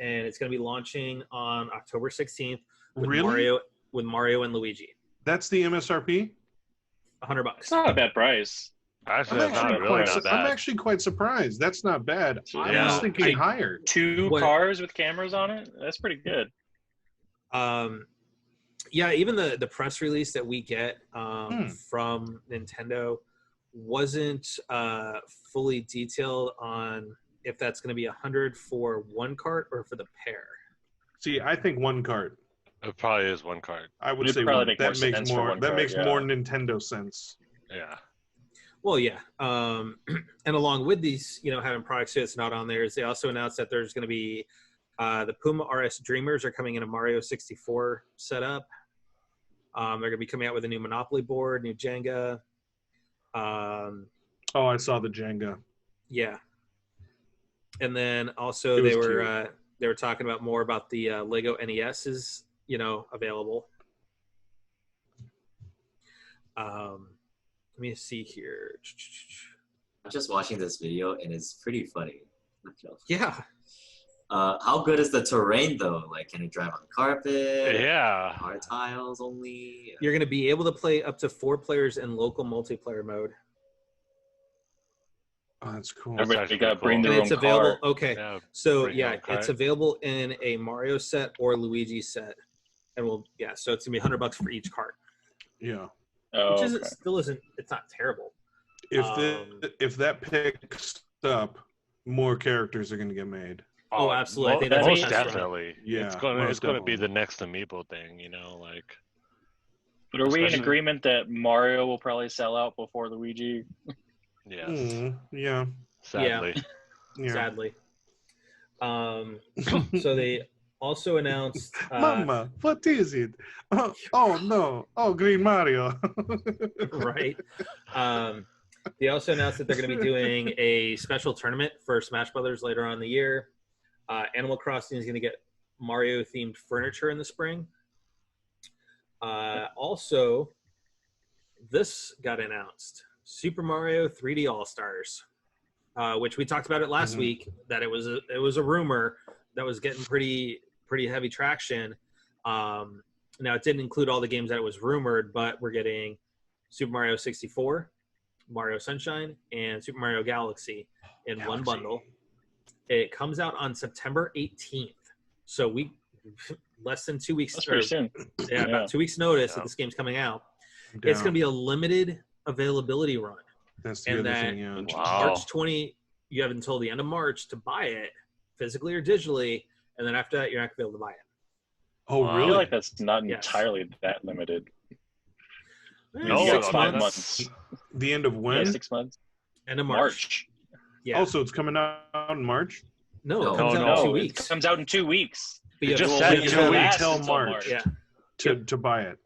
and it's going to be launching on October 16th with Mario and Luigi. That's the MSRP? $100. It's not a bad price. Actually, I'm actually quite surprised. That's not bad. I was thinking higher. Two cars with cameras on it? That's pretty good. Yeah, even the press release that we get from Nintendo wasn't fully detailed on if that's going to be 100 for one cart or for the pair. See, I think one cart. It probably is one cart. I would say probably that makes more Nintendo sense. Yeah. Well, yeah. And along with these, having products that's not on there, is they also announced that there's going to be the Puma RS Dreamers are coming in a Mario 64 setup. They're going to be coming out with a new Monopoly board, new Jenga. I saw the Jenga. Yeah. And then also they were talking about more about the Lego NES is available. Let me see here. I'm just watching this video and it's pretty funny. Yeah. How good is the terrain though? Like, can it drive on carpet? Yeah. Hard tiles only? You're going to be able to play up to 4 players in local multiplayer mode. Oh, that's cool. Everybody got to bring their And own it's available. car. Okay. Yeah, So bring your own it's cart. available in a Mario set or Luigi set. And so it's going to be $100 for each cart. Yeah. Oh, Which okay. it's not terrible. If that picks up, more characters are going to get made. Oh, absolutely. I think that's most 100%. definitely. Yeah, it's going most to be definitely. the next amiibo thing, like. But are we in Especially- agreement that Mario will probably sell out before Luigi? Yes. Yeah. Sadly. Yeah. Sadly. So they also announced Mama, what is it? Oh no! Oh, Green Mario. right. They also announced that they're going to be doing a special tournament for Smash Brothers later on in the year. Animal Crossing is going to get Mario-themed furniture in the spring. Also, this got announced. Super Mario 3D All Stars, which we talked about it last week. That it was a rumor that was getting pretty heavy traction. Now it didn't include all the games that it was rumored, but we're getting Super Mario 64, Mario Sunshine, and Super Mario Galaxy in one bundle. It comes out on September 18th, so less than 2 weeks. That's pretty soon. Yeah, about 2 weeks notice that this game's coming out. It's going to be a limited availability run. That's the other thing. Yeah. March 20. You have until the end of March to buy it, physically or digitally, and then after that, you're not going to be able to buy it. Oh, really? I feel like that's not entirely that limited. No, 6 months. The end of when? 6 months. End of March. Yeah. Oh, so it's coming out in March? No, it comes out in 2 weeks. It comes out in 2 weeks. It just said until March. Yeah. To buy it.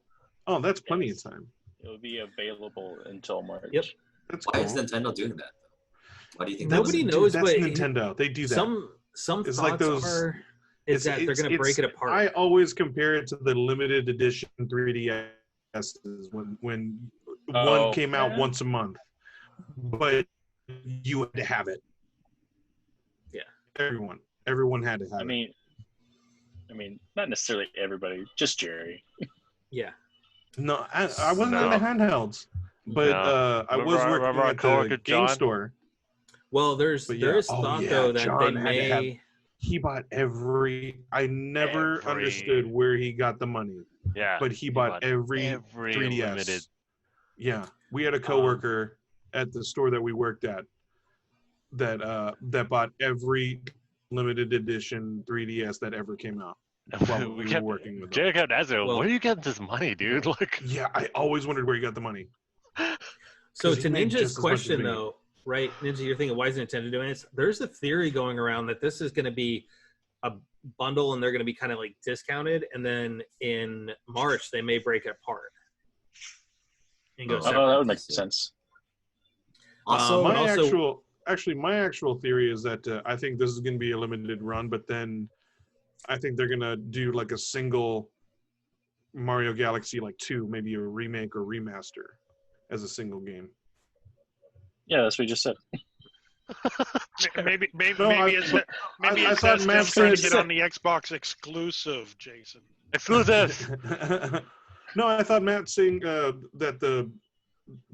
Oh, that's plenty of time. It'll be available until March. Yep. That's cool. Why is Nintendo doing that? Why do you think nobody knows? That's Nintendo. They do that. Some it's thoughts like those. Is that they're going to break it apart. I always compare it to the limited edition 3DSs when one came out once a month, but you had to have it. Yeah, everyone had to have it. I mean, not necessarily everybody, just Jerry. Yeah. No, I wasn't in the handhelds, but I was working at the game store. Well, there is thought though that John they may. He bought I never understood where he got the money. Yeah. But he bought every 3DS. Limited. Yeah. We had a coworker at the store that we worked at that bought every limited edition 3DS that ever came out. While we were working with Jay kept asking, where are you getting this money, dude? Like, yeah, I always wondered where he got the money. So to Ninja's question though, right, Ninja, you're thinking, why is Nintendo doing this? There's a theory going around that this is going to be a bundle and they're going to be kind of like discounted, and then in March they may break it apart and go separate. That would make sense. Also, my actual theory is that I think this is going to be a limited run, but then I think they're going to do like a single Mario Galaxy 2, maybe a remake or remaster as a single game. Yeah, that's what you just said. maybe it's that Matt trying to get on the Xbox exclusive, Jason. Exclusive. No, I thought Matt saying that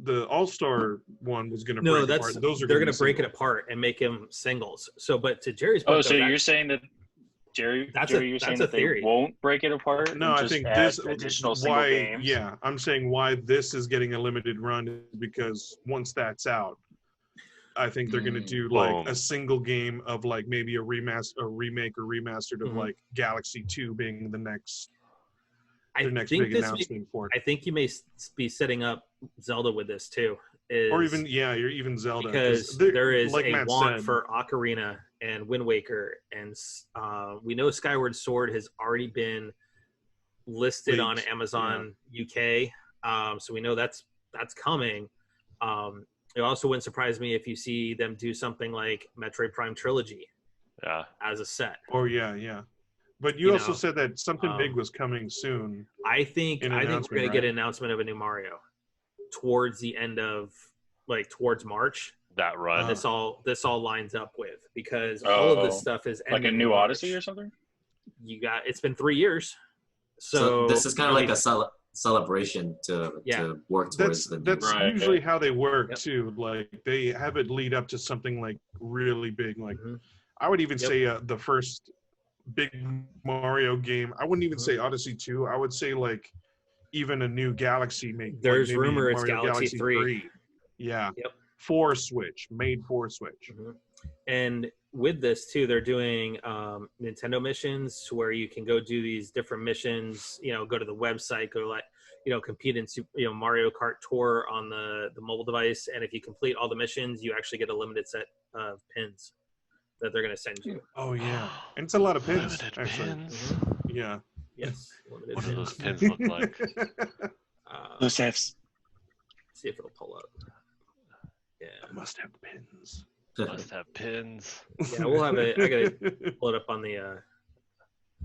the All-Star one was going to break it apart. They're going to break it apart and make them singles. So, but to Jerry's point, so you're saying that you're saying that they won't break it apart? No, I think this additional single games? Yeah, I'm saying why this is getting a limited run is because once that's out, I think they're going to do a single game of maybe a remake or remastered of Galaxy 2 being the next big announcement for it. I think you may be setting up Zelda with this too. Or even Zelda. Because there is a want for Ocarina and Wind Waker, and we know Skyward Sword has already been listed on Amazon UK, so we know that's coming. It also wouldn't surprise me if you see them do something like Metroid Prime Trilogy as a set. Oh, yeah. But you also said that something big was coming soon. I think we're going to get an announcement of a new Mario towards the end of, towards March. That run. This all lines up with, because all of this stuff is like a new Odyssey or something? It's been 3 years. So this is kind of like a celebration to work towards that's usually how they work too. They have it lead up to something really big. I would even say the first big Mario game, I wouldn't even say Odyssey 2. I would say even a new Galaxy there's rumor it's Galaxy 3. Yeah. Yep. For Switch, made for Switch. And with this too, they're doing Nintendo missions where you can go do these different missions, go to the website, compete in Mario Kart Tour on the mobile device, and if you complete all the missions, you actually get a limited set of pins that they're going to send you. Oh yeah, and it's a lot of pins. Pins. Yeah. Yes. What do those pins look like? Those F's. See if it'll pull up. Yeah. I must have pins. Must have pins. Yeah, we'll have it. I gotta pull it up on the.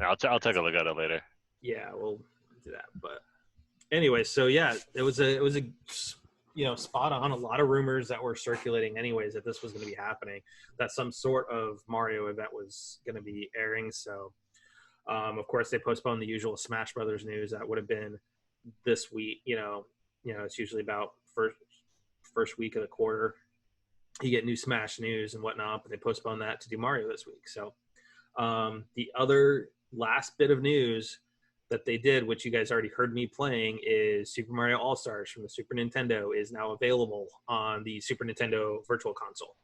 I'll take a look at it later. Yeah, we'll do that. But anyway, so yeah, it was a spot on. A lot of rumors that were circulating anyways that this was going to be happening, that some sort of Mario event was going to be airing. So, of course, they postponed the usual Smash Brothers news that would have been this week. It's usually about first week of the quarter. You get new Smash news and whatnot, but they postponed that to do Mario this week. So, the other last bit of news that they did, which you guys already heard me playing, is Super Mario All-Stars from the Super Nintendo is now available on the Super Nintendo Virtual Console.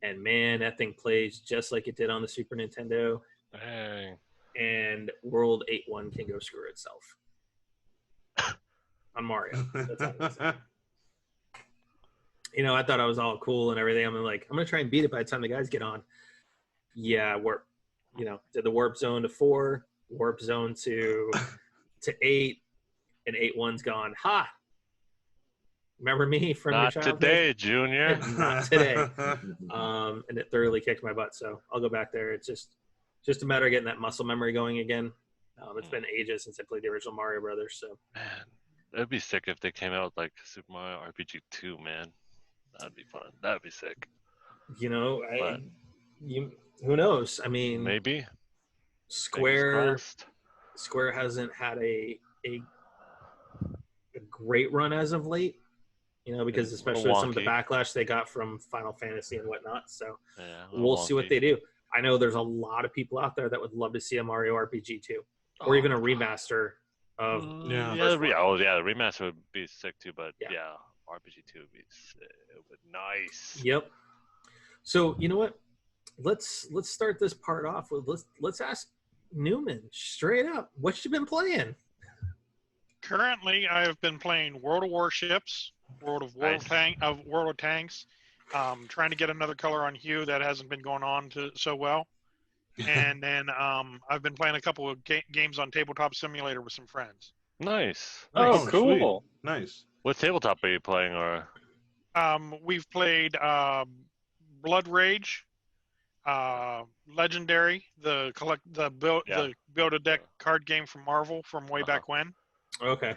And man, that thing plays just like it did on the Super Nintendo. Dang. And World 8-1 can go screw itself. On Mario. That's all I'm saying. I thought I was all cool and everything. I'm going to try and beat it by the time the guys get on. Yeah, warp. Did the warp zone to 4, warp zone to 8, and 8-1's gone. Ha! Remember me from your childhood? Not today, Junior. Not today. And it thoroughly kicked my butt, so I'll go back there. It's just a matter of getting that muscle memory going again. It's been ages since I played the original Mario Brothers. So, man, it'd be sick if they came out with like Super Mario RPG 2, man. That'd be fun. That'd be sick. Who knows? I mean, maybe Square hasn't had a great run as of late. Because especially with some of the backlash they got from Final Fantasy and whatnot. So we'll see what they do. I know there's a lot of people out there that would love to see a Mario RPG 2, or even a remaster of. The remaster would be sick too. But RPG 2 would be nice. Yep. So you know what? Let's start this part off with let's ask Newman straight up. What you been playing? Currently, I have been playing World of Warships, World of Tanks, trying to get another color on Hue that hasn't been going on so well, and then I've been playing a couple of games on Tabletop Simulator with some friends. Nice. Oh, cool. Nice. What tabletop are you playing? Or we've played Blood Rage. Legendary, the build a deck card game from Marvel from way back when. Okay.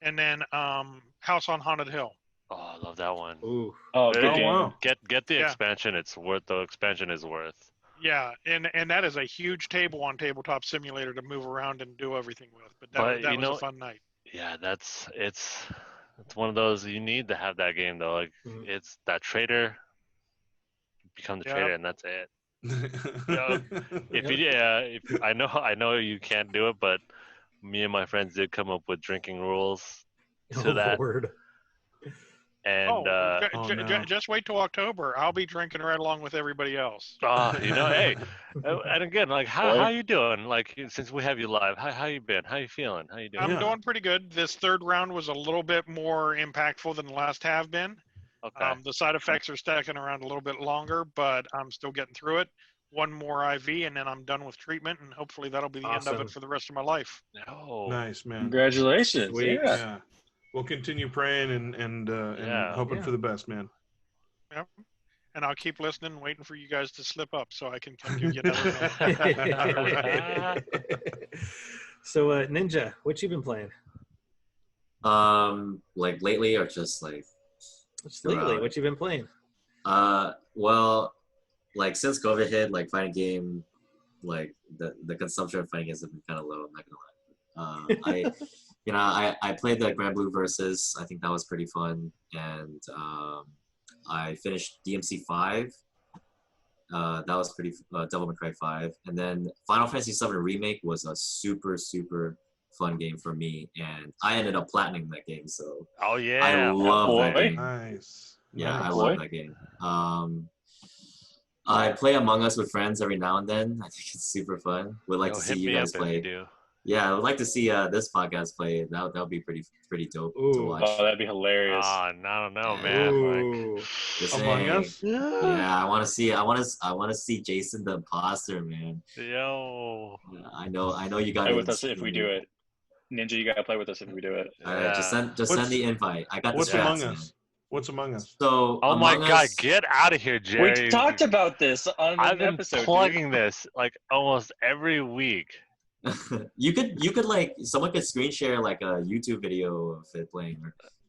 And then House on Haunted Hill. Oh, I love that one. Ooh. Oh, good game. Wow. Get the expansion. It's worth. The expansion is worth. Yeah, and that is a huge table on Tabletop Simulator to move around and do everything with. But that was a fun night. Yeah, it's one of those you need to have that game though. Like it's that trader. Become the trader, and that's it. If I know you can't do it, but me and my friends did come up with drinking rules to that. Word. And just wait till October. I'll be drinking right along with everybody else. Hey, and again, like how you doing? Like since we have you live, how you been? How you feeling? How you doing? I'm doing pretty good. This third round was a little bit more impactful than the last have been. Okay. The side effects are stacking around a little bit longer, but I'm still getting through it. One more IV, and then I'm done with treatment, and hopefully that'll be the end of it for the rest of my life. Oh, nice, man. Congratulations. Sweet. Yeah. We'll continue praying and hoping for the best, man. Yep. And I'll keep listening and waiting for you guys to slip up so I can come give you another one. So, Ninja, what you been playing? Like lately or just like... Just lately, what you been playing? Well, like since COVID hit, like fighting game, like the consumption of fighting games have been kind of low. I'm not gonna lie. I played the Grand Blue Versus. I think that was pretty fun, and I finished DMC 5. That was pretty. Devil May Cry 5, and then Final Fantasy 7 Remake was a super fun game for me, and I ended up platining that game. So I love that game. Nice. Yeah, I love that game. I play Among Us with friends every now and then. I think it's super fun. Would like to see you guys play. Yeah, I would like to see this podcast play. That would be pretty dope to watch. Oh, that'd be hilarious. I don't know, man. Among Us? Yeah, I want to see Jason the Imposter, man. Yo. Yeah, I know you got play with us if we do it. Ninja, you gotta play with us if we do it. Just send the invite. I got the strats, man. What's Among Us? So, oh my God, get out of here, Jerry. We talked about this on I've an episode. I've been plugging this like almost every week. You could like someone could screen share like a YouTube video of it playing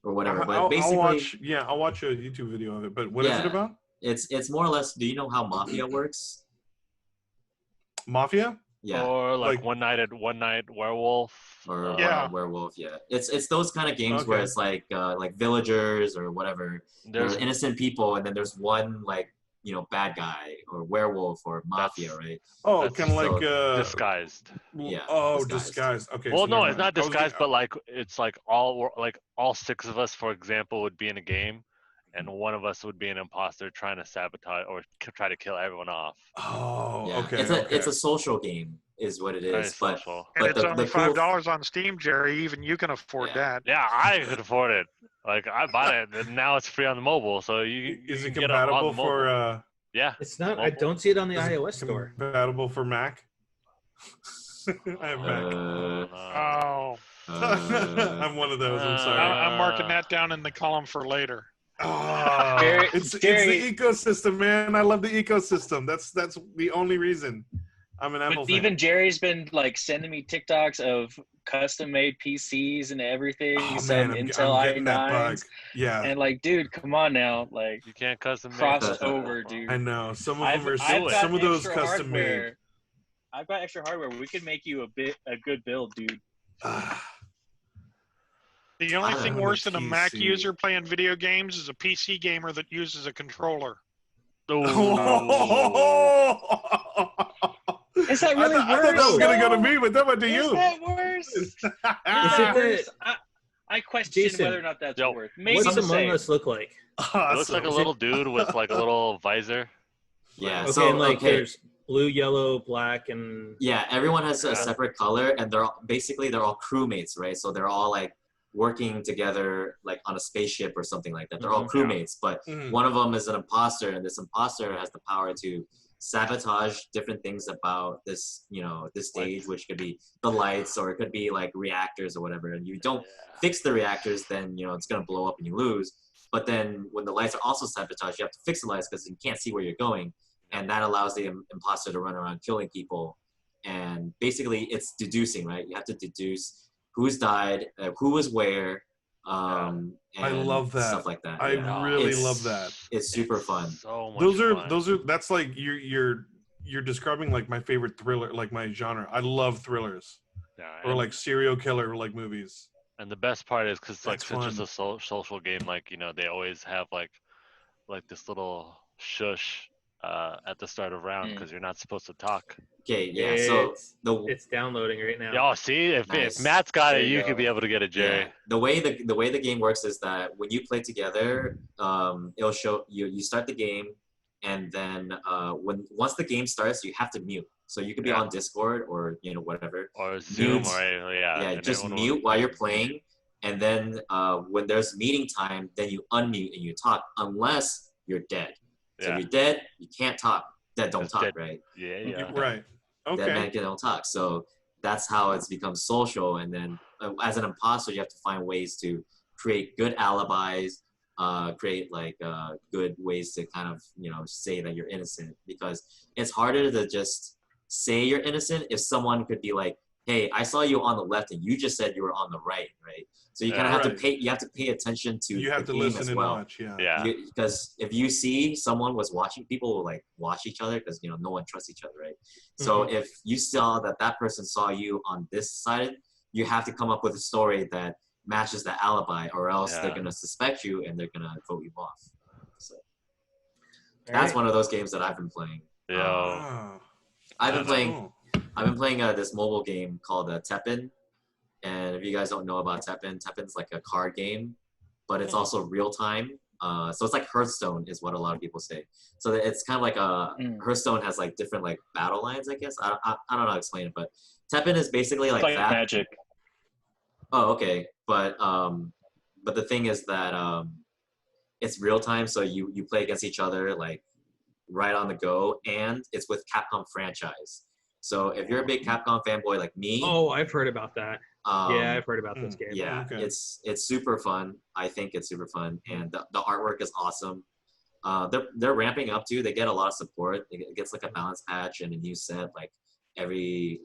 or whatever. But basically, I'll watch a YouTube video of it. But what is it about? It's more or less. Do you know how Mafia works? Mafia? Yeah. Or like one night werewolf. Or Yeah. werewolf. Yeah. It's those kind of games where it's like villagers or whatever. There's innocent people, and then there's one like bad guy or werewolf or mafia, right? Oh, kind of like disguised. Yeah. Oh, disguised. Okay. Well, so no, never it's mind. not disguised, but like it's like all 6 of us, for example, would be in a game, and one of us would be an imposter trying to sabotage or try to kill everyone off. Oh, yeah. okay. It's a social game, is what it is. Very But social. And but it's only $5 on Steam, Jerry. Even you can afford that. Yeah, I could afford it. Like I bought it, and now it's free on the mobile. So you is it can get it on compatible the mobile. for? Yeah, It's not. mobile. I don't see it on the Is it iOS store. Compatible for Mac? I have Mac. Oh. I'm one of those. I'm sorry. I'm marking that down in the column for later. Oh, it's the ecosystem, man. I love the ecosystem. That's the only reason. I'm an Apple fan. Even Jerry's been like sending me TikToks of custom-made PCs and everything, some Intel i9s. Yeah. And like, dude, come on now, like you can't custom cross over, dude. I know some of them are some of those custom made. I've got extra hardware. We could make you a good build, dude. The only thing worse than a Mac user playing video games is a PC gamer that uses a controller. Is that really worse? I thought that was going to go to me, but that went to you. Is that worse? Is that worse? I question whether or not that's worth. Maybe what does Among Us look like? It looks like a little dude with like a little visor. Yeah. Okay, so and there's blue, yellow, black, and everyone has a separate color, and they're all crewmates, right? So they're all like working together like on a spaceship or something like that. They're all crewmates, but one of them is an imposter, and this imposter has the power to sabotage different things about this this stage, which could be the lights, or it could be like reactors or whatever, and you don't fix the reactors, then it's going to blow up and you lose. But then when the lights are also sabotaged, you have to fix the lights because you can't see where you're going, and that allows the imposter to run around killing people. And basically it's deducing, right? You have to deduce who's died, who was where, and I love that stuff like that. I really love that. It's super fun. So much fun. That's like you're describing like my favorite thriller, like my genre. I love thrillers, or like serial killer like movies. And the best part is because like fun. since it's a social game, like they always have like this little shush at the start of round because you're not supposed to talk. Okay, yeah. So it's downloading right now. Oh, see, if Matt's got it, you could be able to get it, Jerry. Yeah. The way the game works is that when you play together, it'll show you start the game, and then once the game starts, you have to mute. So you could be on Discord or whatever, or Zoom, just mute while you're playing, and then when there's meeting time, then you unmute and you talk unless you're dead. So if you're dead, you can't talk. Dead don't talk, right? Yeah. Right. Okay. Dead man don't talk. So that's how it's become social. And then as an imposter, you have to find ways to create good alibis, create like good ways to kind of say that you're innocent, because it's harder to just say you're innocent if someone could be like, hey, I saw you on the left and you just said you were on the right, right? So you kind of have to pay. You have to pay attention to. You have to listen as well. And watch. Because if you see someone was watching, people will like watch each other because no one trusts each other, right? So if you saw that person saw you on this side, you have to come up with a story that matches the alibi, or else they're gonna suspect you and they're gonna vote you off. So that's one of those games that I've been playing. I've been playing this mobile game called Teppen. And if you guys don't know about Teppen's like a card game, but it's also real time. So it's like Hearthstone is what a lot of people say. So it's kind of like Hearthstone has like different like battle lines, I guess. I don't know how to explain it, but Teppen is basically like that. Magic. Oh, okay. But the thing is that it's real time, so you play against each other like right on the go, and it's with Capcom franchise. So if you're a big Capcom fanboy like me, I've heard about that. I've heard about this game. Yeah, it's super fun. I think it's super fun, and the artwork is awesome. They're ramping up too. They get a lot of support. It gets like a balance patch and a new set like every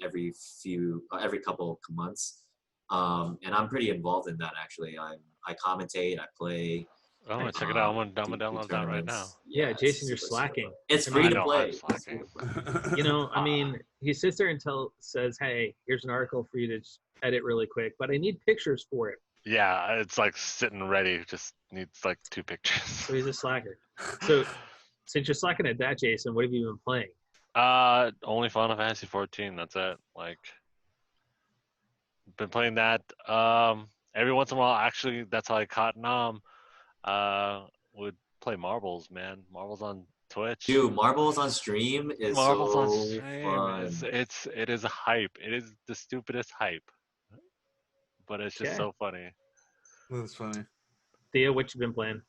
couple of months. And I'm pretty involved in that actually. I commentate, I play. I'm gonna check it out. I'm gonna download that right now. Yeah, Jason, you're super slacking. It's I free mean, to play. I'm slacking. You know, I mean, he sits there and says, "Hey, here's an article for you to just edit really quick, but I need pictures for it." Yeah, it's like sitting ready. Just needs like 2 pictures. So he's a slacker. So since you're slacking at that, Jason, what have you been playing? Only Final Fantasy 14. That's it. Like, been playing that. Every once in a while, actually, that's how I caught Nam. Would play marbles, man. Marbles on Twitch. Dude, marbles on stream is Marbles so on stream. fun. It is a hype. It is the stupidest hype, but it's just so funny. That's funny. Thea, what you been playing?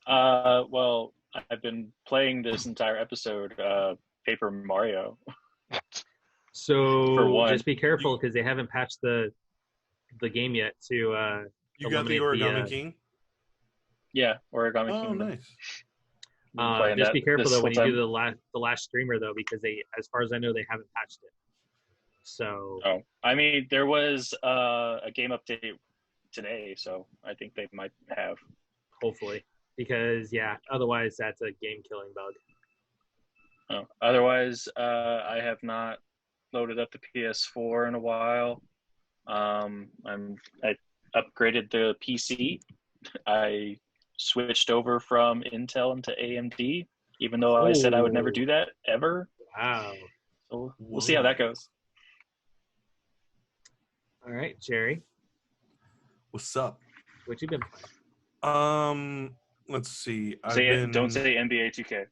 Well, I've been playing this entire episode, Paper Mario. So For one. just be careful because they haven't patched the game yet to You got the eliminate Origami King? Yeah, Origami Oh, Kingdom. nice. Playing just that be careful this though when you whole do the last streamer though, because they, as far as I know, they haven't patched it. So Oh, I mean, there was a game update today, so I think they might have. hopefully, because otherwise that's a game killing bug. Oh. Otherwise, I have not loaded up the PS4 in a while. I upgraded the PC. I switched over from Intel into AMD, even though I said I would never do that ever. Wow. So we'll see how that goes. All right, Jerry, What's up? what you been playing? Let's see. Don't say NBA 2K.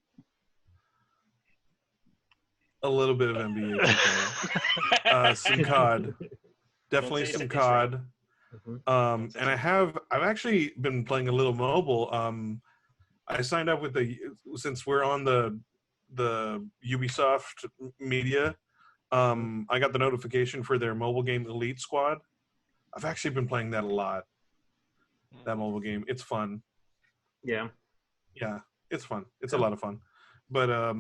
A little bit of NBA 2K. Some COD. Definitely some COD. And I've actually been playing a little mobile. I signed up with since we're on the Ubisoft media. I got the notification for their mobile game Elite Squad. I've actually been playing that a lot. That mobile game, it's fun. Yeah, it's fun. It's a lot of fun. But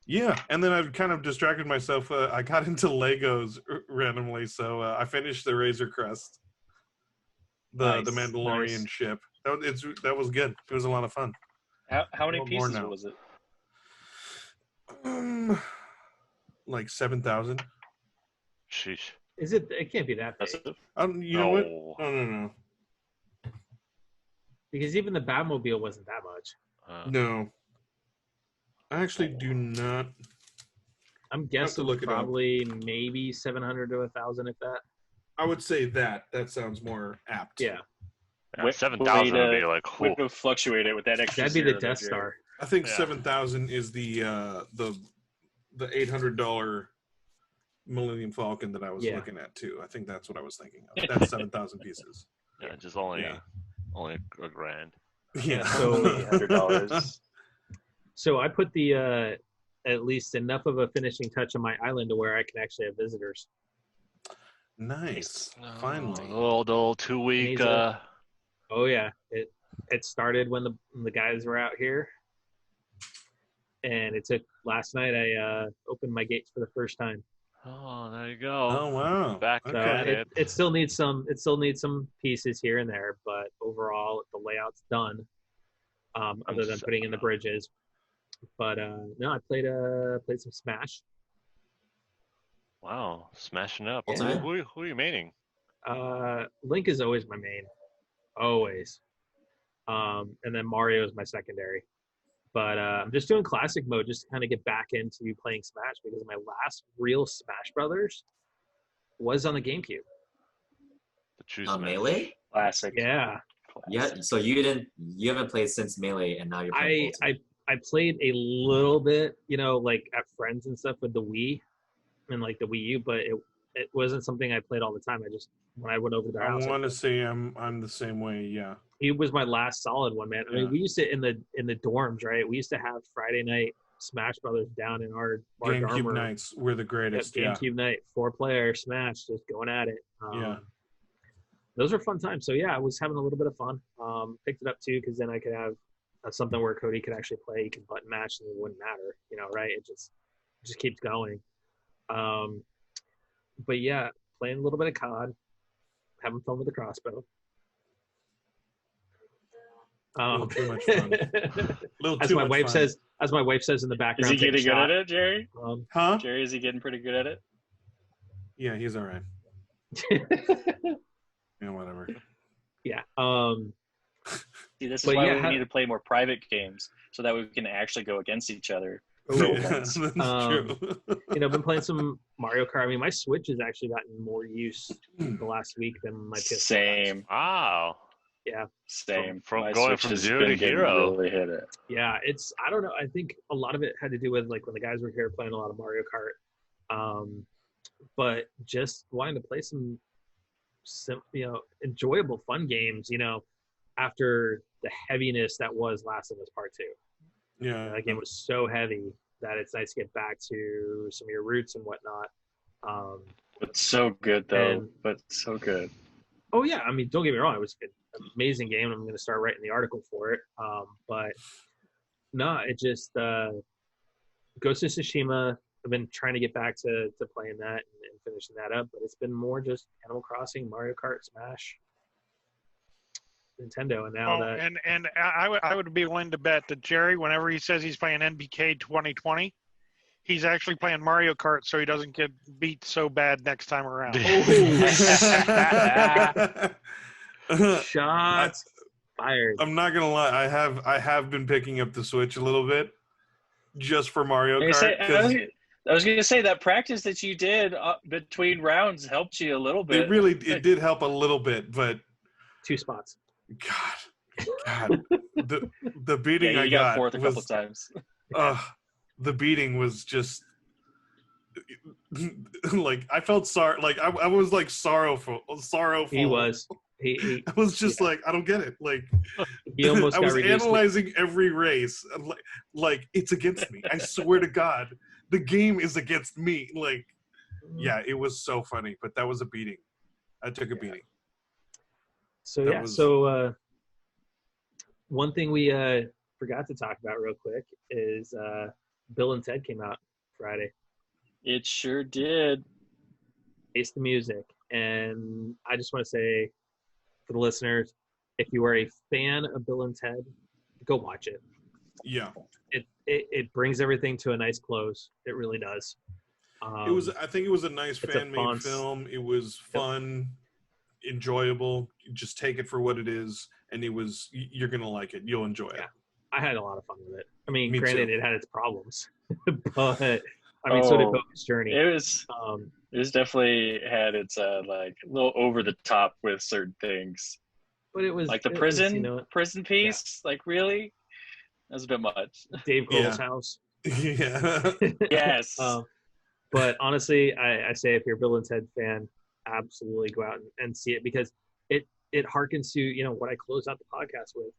yeah, and then I've kind of distracted myself. I got into Legos randomly, so I finished the Razor Crest, the Mandalorian ship. That was good. It was a lot of fun. How many pieces was it? Like 7,000. Sheesh. is it? It can't be that big. You know what? No. Because even the Batmobile wasn't that much. No. I actually do not. I'm guessing look it up. probably maybe 700 to 1,000, if that. I would say that sounds more apt. Yeah. 7,000 would be like would have fluctuated with that extra. That'd be the Death Star. I think 7,000 is the $800 Millennium Falcon that I was looking at too. I think that's what I was thinking of. That's 7,000 pieces. Yeah, just only a grand. Yeah, So $800. So I put the at least enough of a finishing touch on my island to where I can actually have visitors. Nice. Finally. The little 2-week. Oh yeah, it started when the guys were out here, and it took last night. I opened my gates for the first time. Oh, there you go. Oh wow. Back at it. It still needs some pieces here and there, but overall the layout's done. Other than putting in the bridges. But no, I played some Smash. Wow, smashing up. Yeah. Who are you maining? Link is always my main, always. And then Mario is my secondary. But I'm just doing classic mode just to kind of get back into playing Smash because my last real Smash Brothers was on the GameCube. On Melee? Classic. Yeah. Yeah. So you haven't played since Melee, and now you're playing. I played a little bit, like at friends and stuff with the Wii and like the Wii U, but it wasn't something I played all the time. When I went over to their house. I want to say I'm the same way. Yeah. It was my last solid one, man. I mean, we used to in the dorms, right? We used to have Friday night Smash Brothers down in our GameCube nights were the greatest. GameCube night, 4-player Smash, just going at it. Those were fun times. So yeah, I was having a little bit of fun. Picked it up too because then I could have something where Cody could actually play. He could button match and it wouldn't matter, right? It just just keeps going. But yeah, playing a little bit of COD, having fun with the crossbow. A little too much fun. As my wife says in the background. Is he getting good at it, Jerry? Huh? Jerry, is he getting pretty good at it? Yeah, he's all right. Yeah, whatever. Yeah. See, this is why we need to play more private games so that we can actually go against each other. That's true. Been playing some Mario Kart. I mean, my Switch has actually gotten more use the last week than my PS4. Same. Wow. Yeah. Same. From going from 0 to hero. Really hit it. Yeah, I don't know. I think a lot of it had to do with like when the guys were here playing a lot of Mario Kart. But just wanting to play some enjoyable, fun games, after the heaviness that was Last of Us Part 2. Yeah. That game was so heavy that it's nice to get back to some of your roots and whatnot. It's so good, though. But so good. Oh, yeah. I mean, don't get me wrong. It was an amazing game. I'm going to start writing the article for it. But no, it just Ghost of Tsushima. I've been trying to get back to playing that and finishing that up. But it's been more just Animal Crossing, Mario Kart, Smash, Nintendo. And now and I would be willing to bet that Jerry, whenever he says he's playing NBK 2020, he's actually playing Mario Kart so he doesn't get beat so bad next time around. Shots fired. I'm not gonna lie. I have been picking up the Switch a little bit just for Mario Kart. I was going to say that practice that you did between rounds helped you a little bit. It did help a little bit, but 2 spots. God, the beating I got fourth a couple times. The beating was just like I felt sorry. Like I was like sorrowful. He was. He I was just like, I don't get it. Like he almost I was got analyzing every race. Like it's against me. I swear to God, the game is against me. Like, yeah, it was so funny, but that was a beating. I took a beating. So one thing we forgot to talk about real quick is Bill and Ted came out Friday. It sure did. Taste the music. And I just want to say for the listeners, if you are a fan of Bill and Ted, go watch it. Yeah. It brings everything to a nice close. It really does. I think it was a nice fan-made film. It was fun, enjoyable. Just take it for what it is, and you're gonna like it. You'll enjoy it. I had a lot of fun with it. I mean, Me granted, too. It had its problems, but I mean, so did Bo's Journey. It was definitely had its like a little over the top with certain things. But it was like the prison piece. Yeah. Like really, that was a bit much. Dave Grohl's house. Yeah. Yes. But honestly, I say if you're a Bill and Ted fan, absolutely go out and see it, because it harkens to what I close out the podcast with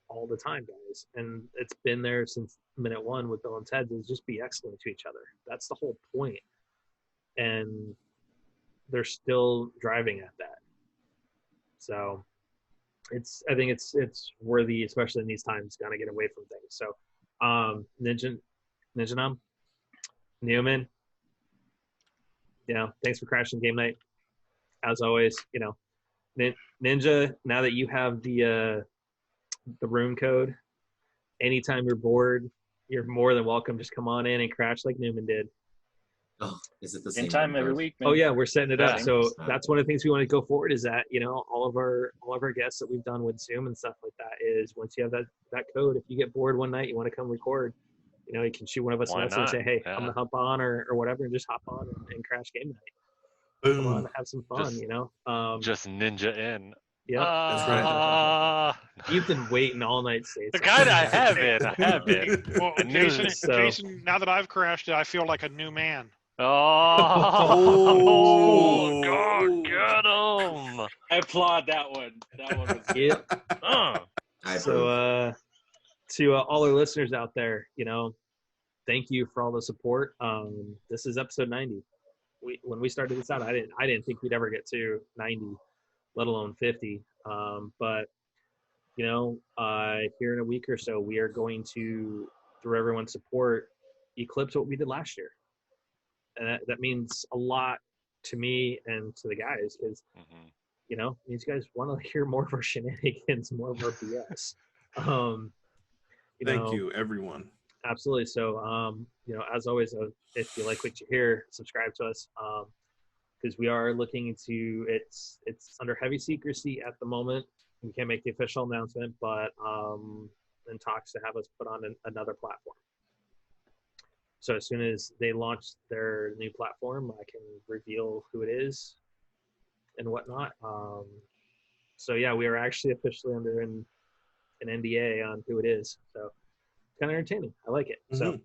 all the time, guys, and it's been there since minute one with Bill and Ted, is just be excellent to each other. That's the whole point, and they're still driving at that. So I think it's worthy, especially in these times, kind of get away from things. So Ninjanam, Newman, thanks for crashing game night as always. Ninja, now that you have the room code, anytime you're bored, you're more than welcome. Just come on in and crash like Newman did. Oh, is it the same time every week, man? Oh yeah, we're setting it up. So that's one of the things we want to go forward, is that all of our guests that we've done with Zoom and stuff like that, is once you have that code, if you get bored one night, you want to come record, you can shoot one of us a message and say, hey, I'm gonna hop on or whatever, and just hop on and crash game night. Come on, have some fun. Just ninja in. Yeah, that's right. You've been waiting all night, States. The guy I have been. Well, Jason, now that I've crashed it, I feel like a new man. Oh, God, get him! I applaud that one. That one was good. So, to all our listeners out there, thank you for all the support. This is episode 90. When we started this out, I didn't think we'd ever get to 90, let alone 50. But here in a week or so, we are going to, through everyone's support, eclipse what we did last year. and that means a lot to me and to the guys because you know, it means you guys want to hear more of our shenanigans, more of our BS. Thank you, everyone. Absolutely. So, you know, as always, if you like what you hear, subscribe to us because we are looking into it's under heavy secrecy at the moment. We can't make the official announcement, but in talks to have us put on another platform. So as soon as they launch their new platform, I can reveal who it is and whatnot. So yeah, we are actually officially under an NDA on who it is. So it's kind of entertaining. I like it. So,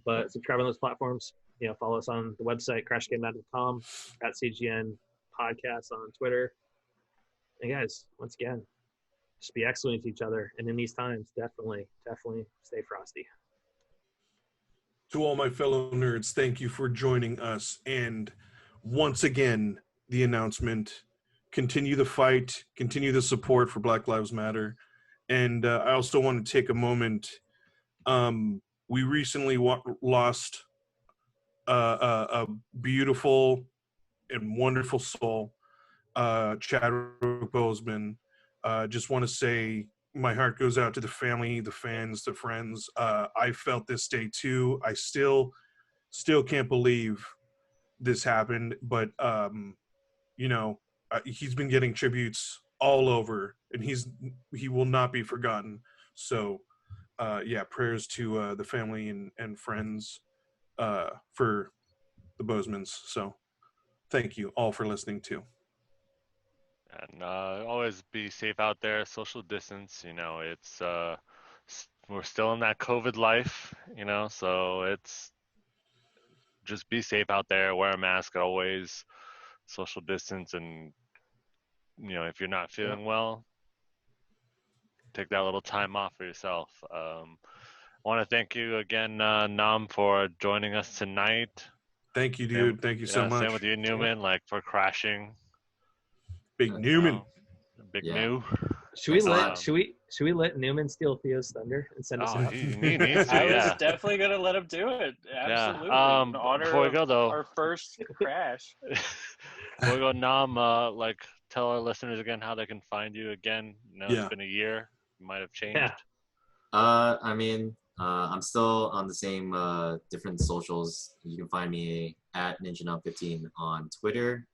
but subscribe on those platforms. You know, follow us on the website, crashgame.com, at CGN Podcast on Twitter. And guys, once again, just be excellent to each other. And in these times, definitely stay frosty. To all my fellow nerds, thank you for joining us. And once again, the announcement, continue the fight, continue the support for Black Lives Matter. And I also want to take a moment. We recently lost a beautiful and wonderful soul, Chadwick Boseman. Just want to say my heart goes out to the family, the fans, the friends. I felt this day too. I still can't believe this happened, but you know, he's been getting tributes all over, and he will not be forgotten. So yeah, prayers to the family and friends for the Bosemans. So thank you all for listening too. And always be safe out there, social distance, you know, it's we're still in that COVID life, you know, so it's just be safe out there, wear a mask always, social distance, and you know, if you're not feeling well, take that little time off for yourself. I want to thank you again, Nam, for joining us tonight. Thank you, dude. Thank you so much. Same with you, Newman, like for crashing. Big Newman. Big New. Should we let Newman steal Theo's thunder and send us off? He needs to, I was definitely gonna let him do it. Absolutely. In honor before we go though, our first crash. Before we go, Nam, like tell our listeners again how they can find you again. You know, it's been a year. You might have changed. Yeah. I mean, I'm still on the same different socials. You can find me at Ninjanam15 on Twitter.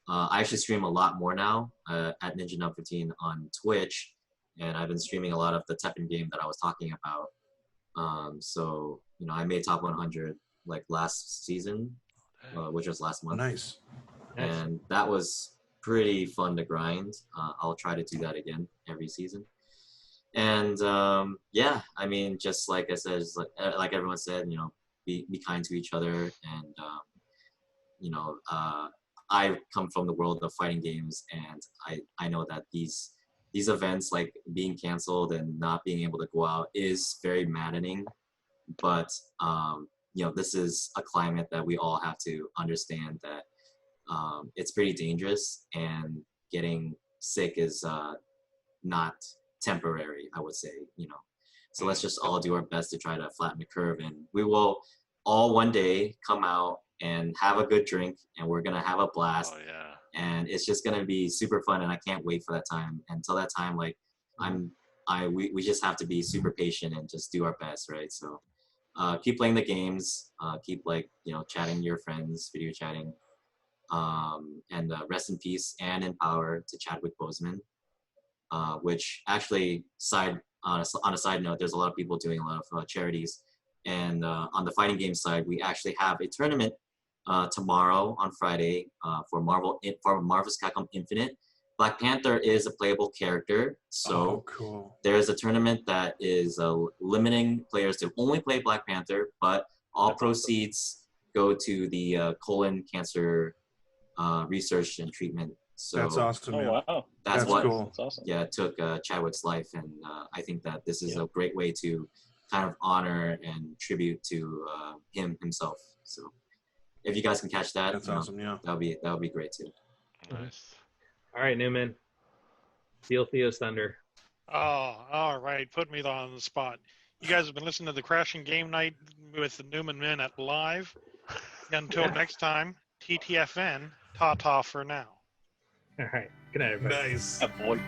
I actually stream a lot more now at Ninjanam15 on Twitch, and I've been streaming a lot of the Tekken game that I was talking about. So, you know, I made top 100 like last season, which was last month. Nice. And that was pretty fun to grind. I'll try to do that again every season. And yeah, I mean, just like I said, just like everyone said, you know, be kind to each other. And, you know, I come from the world of fighting games, and I know that these events, like being canceled and not being able to go out, is very maddening. But you know, this is a climate that we all have to understand that it's pretty dangerous, and getting sick is not temporary, I would say, you know. So let's just all do our best to try to flatten the curve, and we will all one day come out and have a good drink, and we're gonna have a blast. Oh yeah. And it's just gonna be super fun, and I can't wait for that time. Until that time, like we just have to be super patient and just do our best, right? So keep playing the games, keep, like, you know, chatting to your friends, video chatting, and rest in peace and in power to Chadwick Boseman. Which actually, on a side note, there's a lot of people doing a lot of charities, and on the fighting game side, we actually have a tournament tomorrow on Friday for Marvel's Capcom Infinite. Black Panther is a playable character, so cool. There's a tournament that is limiting players to only play Black Panther, but all proceeds go to the colon cancer research and treatment. So that's awesome. Oh wow, that's what cool. That's awesome. Yeah, took Chadwick's life, and I think that this is a great way to kind of honor and tribute to himself. So if you guys can catch that, that's awesome. Yeah, that would be great too. Nice. All right, Newman, steal Theo's thunder. Oh, all right. Put me on the spot. You guys have been listening to the Crashing Game Night with the Newman Men at Live. Until next time, TTFN, ta-ta for now. All right. Good night, everybody. Nice. Avoid.